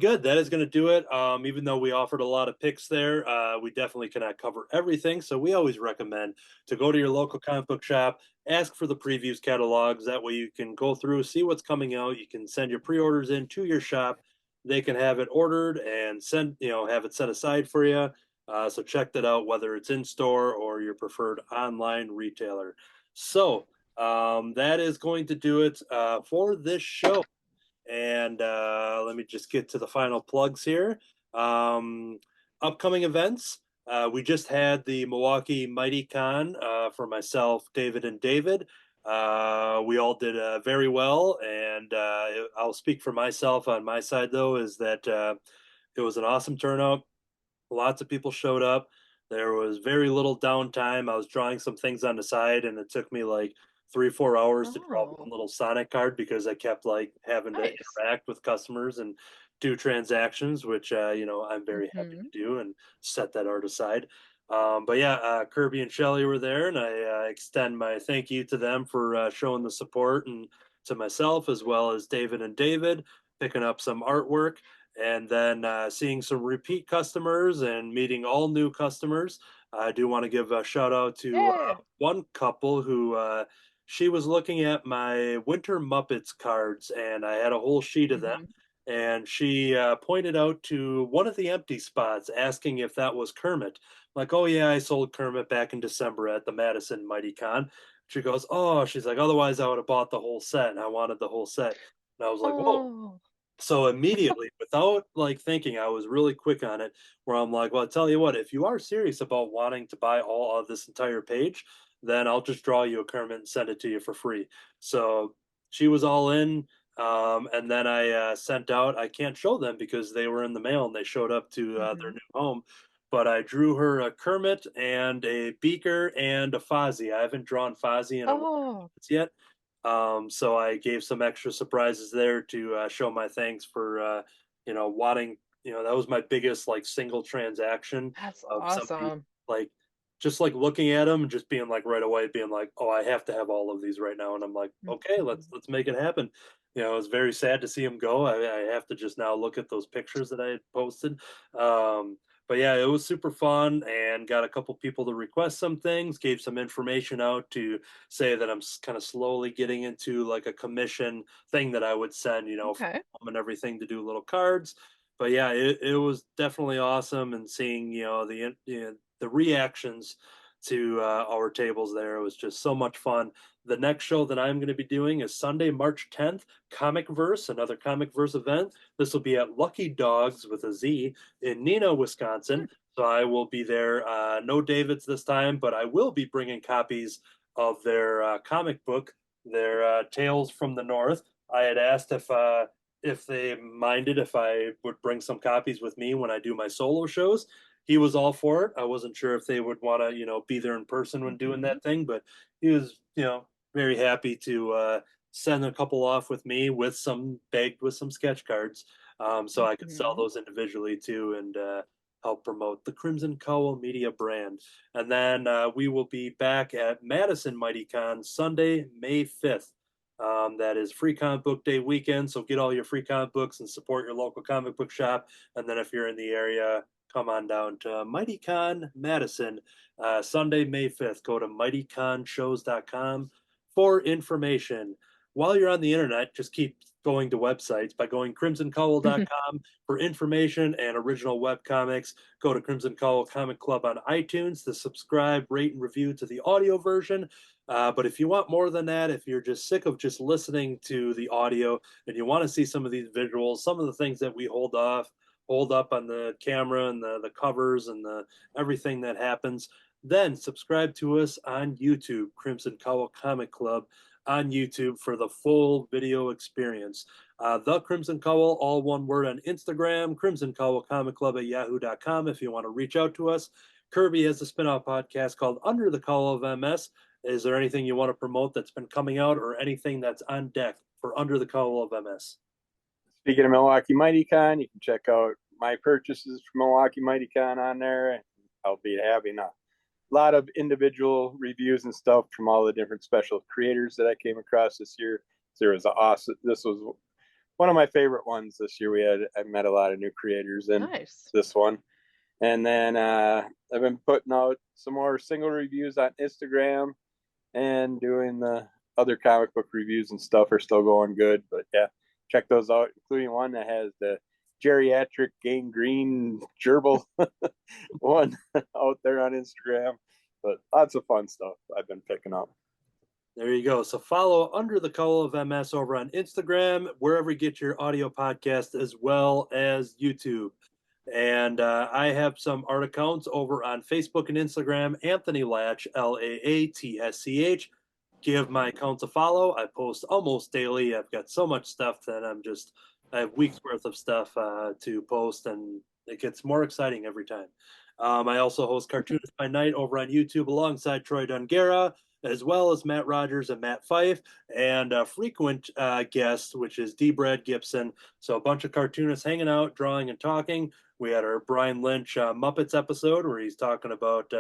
Good. That is going to do it. Even though we offered a lot of picks there, we definitely cannot cover everything. So we always recommend to go to your local comic book shop, ask for the previews catalogs. That way you can go through, see what's coming out. You can send your pre-orders in to your shop. They can have it ordered and have it set aside for you. So check that out, whether it's in store or your preferred online retailer. So that is going to do it for this show. And let me just get to the final plugs here. Upcoming events. We just had the Milwaukee Mighty Con for myself, David, and David. We all did very well, and I'll speak for myself on my side, though, is that it was an awesome turnout. Lots of people showed up. There was very little downtime. I was drawing some things on the side, and it took me like 3-4 hours to draw one little Sonic card because I kept like having to interact with customers and do transactions, which I'm very happy to do and set that art aside. But yeah, Kirby and Shelley were there, and I extend my thank you to them for showing the support, and to myself as well as David and David picking up some artwork, and then seeing some repeat customers and meeting all new customers. I do want to give a shout out to one couple who she was looking at my Winter Muppets cards, and I had a whole sheet of them. And she pointed out to one of the empty spots, asking if that was Kermit. I'm like, oh yeah, I sold Kermit back in December at the Madison Mighty Con. She goes, oh, she's like, otherwise I would have bought the whole set, and I wanted the whole set. And I was like, whoa. So immediately, without like thinking, I was really quick on it, where I'm like, well, I'll tell you what, if you are serious about wanting to buy all of this entire page, then I'll just draw you a Kermit and send it to you for free. So she was all in. And then I sent out, I can't show them because they were in the mail and they showed up to their new home. but I drew her a Kermit and a Beaker and a Fozzie. I haven't drawn Fozzie in a Oh, yet. So I gave some extra surprises there to show my thanks for wanting. That was my biggest like single transaction that's of somebody awesome. like just like looking at them and just being like right away being like, oh, I have to have all of these right now, and I'm like, okay, Mhm. let's make it happen. It was very sad to see him go. I have to just now look at those pictures that I had posted. Um, but yeah, it was super fun and got a couple people to request some things, gave some information out to say that I'm kind of slowly getting into like a commission thing that I would send, for Okay. them and everything to do little cards. But yeah, it was definitely awesome, and seeing the reactions to our tables there was just so much fun. The next show that I'm going to be doing is Sunday, March 10th, Comic Verse, another Comic Verse event. This will be at Lucky Dogs with a Z in Neenah, Wisconsin. So I will be there. No Davids this time, but I will be bringing copies of their comic book, their Tales from the North. I had asked if they minded if I would bring some copies with me when I do my solo shows. He was all for it. I wasn't sure if they would want to, be there in person when doing Mhm. that thing, but he was, very happy to send a couple off with me with some bagged with some sketch cards, so I could sell Mhm. those individually too, and help promote the Crimson Cowl Media brand. And then we will be back at Madison MightyCon Sunday, May 5th. That is Free Comic Book Day weekend, so get all your free comic books and support your local comic book shop. And then if you're in the area, come on down to MightyCon Madison Sunday, May 5th. Go to mightyconshows.com for information. While you're on the internet, just keep going to websites by going crimsoncowl.com for information and original web comics. Go to Crimson Cowl Comic Club on iTunes to subscribe, rate, and review to the audio version. But if you want more than that, if you're just sick of just listening to the audio and you want to see some of these visuals, some of the things that we hold up on the camera and the covers and the everything that happens, then subscribe to us on YouTube, Crimson Cowl Comic Club on YouTube for the full video experience. The Crimson Cowl, all one word on Instagram, Crimson Cowl Comic Club at yahoo.com if you want to reach out to us. Kirby has a spin-off podcast called Under the Cowl of MS. Is there anything you want to promote that's been coming out or anything that's on deck for Under the Cowl of MS? Speaking of Milwaukee MightyCon, you can check out my purchases from Milwaukee MightyCon on there. I'll be having a lot of individual reviews and stuff from all the different special creators that I came across this year. There was awesome. This was one of my favorite ones this year. I met a lot of new creators in Nice. this one, and then I've been putting out some more single reviews on Instagram, and doing the other comic book reviews and stuff are still going good. But yeah, check those out, including one that has the geriatric gangrene gerbil one out there on Instagram. But lots of fun stuff I've been picking up. There you go. So follow Under the Cowl of MS over on Instagram, wherever you get your audio podcast, as well as YouTube. And I have some art accounts over on Facebook and Instagram, Anthony Laatsch, Laatsch. Give my accounts a follow. I post almost daily. I've got so much stuff that I have weeks worth of stuff to post, and it gets more exciting every time. I also host Cartoonist by Night over on YouTube alongside Troy Dungara, as well as Matt Rogers and Matt Fife, and a frequent guest, which is D. Brad Gibson. So a bunch of cartoonists hanging out, drawing and talking. We had our Brian Lynch Muppets episode where he's talking about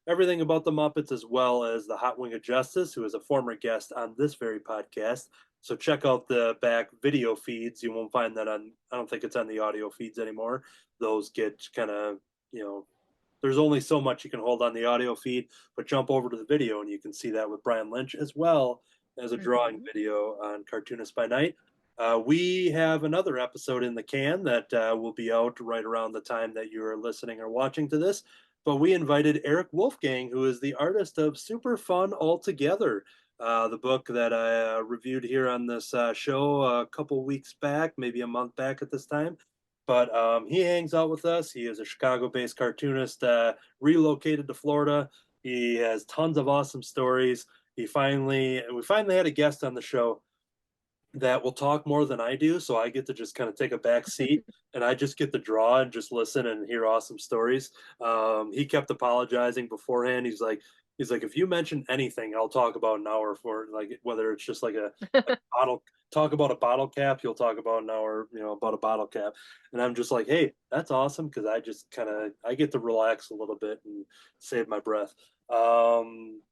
everything about the Muppets, as well as the Hot Wing of Justice, who is a former guest on this very podcast. So check out the back video feeds. You won't find that I don't think it's on the audio feeds anymore. Those get kind of, there's only so much you can hold on the audio feed, but jump over to the video and you can see that with Brian Lynch, as well as a drawing Mhm. video on Cartoonist by Night. We have another episode in the can that will be out right around the time that you're listening or watching to this. But we invited Eric Wolfgang, who is the artist of Super Fun Altogether, the book that I reviewed here on this show a couple weeks back, maybe a month back at this time. But he hangs out with us. He is a Chicago-based cartoonist, relocated to Florida. He has tons of awesome stories. We finally had a guest on the show that will talk more than I do, so I get to just kind of take a back seat and I just get to draw and just listen and hear awesome stories. He kept apologizing beforehand. He's like, if you mention anything, I'll talk about an hour for it. Like whether it's just like a bottle, talk about a bottle cap, you'll talk about an hour, about a bottle cap. And I'm just like, hey, that's awesome because I just I get to relax a little bit and save my breath.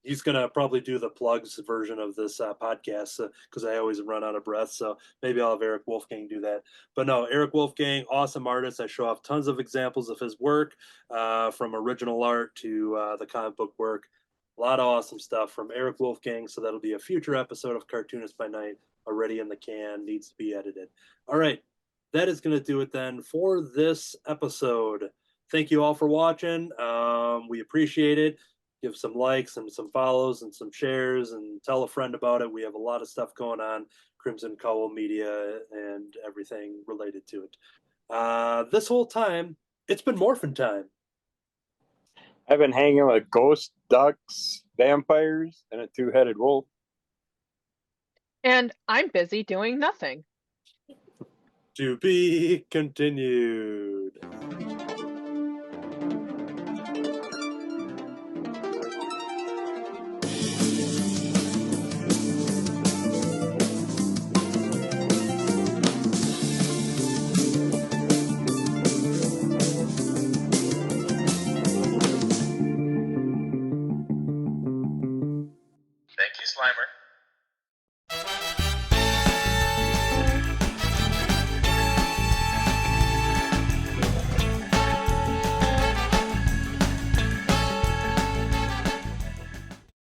He's gonna probably do the plugs version of this podcast because I always run out of breath. So maybe I'll have Eric Wolfgang do that. But no, Eric Wolfgang, awesome artist. I show off tons of examples of his work, from original art to the comic book work. A lot of awesome stuff from Eric Wolfgang. So that'll be a future episode of Cartoonist by Night, already in the can, needs to be edited. All right, that is going to do it then for this episode. Thank you all for watching. We appreciate it. Give some likes and some follows and some shares and tell a friend about it. We have a lot of stuff going on, Crimson Cowl Media and everything related to it. This whole time, it's been Morphin time. I've been hanging with ghosts, ducks, vampires, and a two-headed wolf. And I'm busy doing nothing. To be continued. Thank you, Slimer.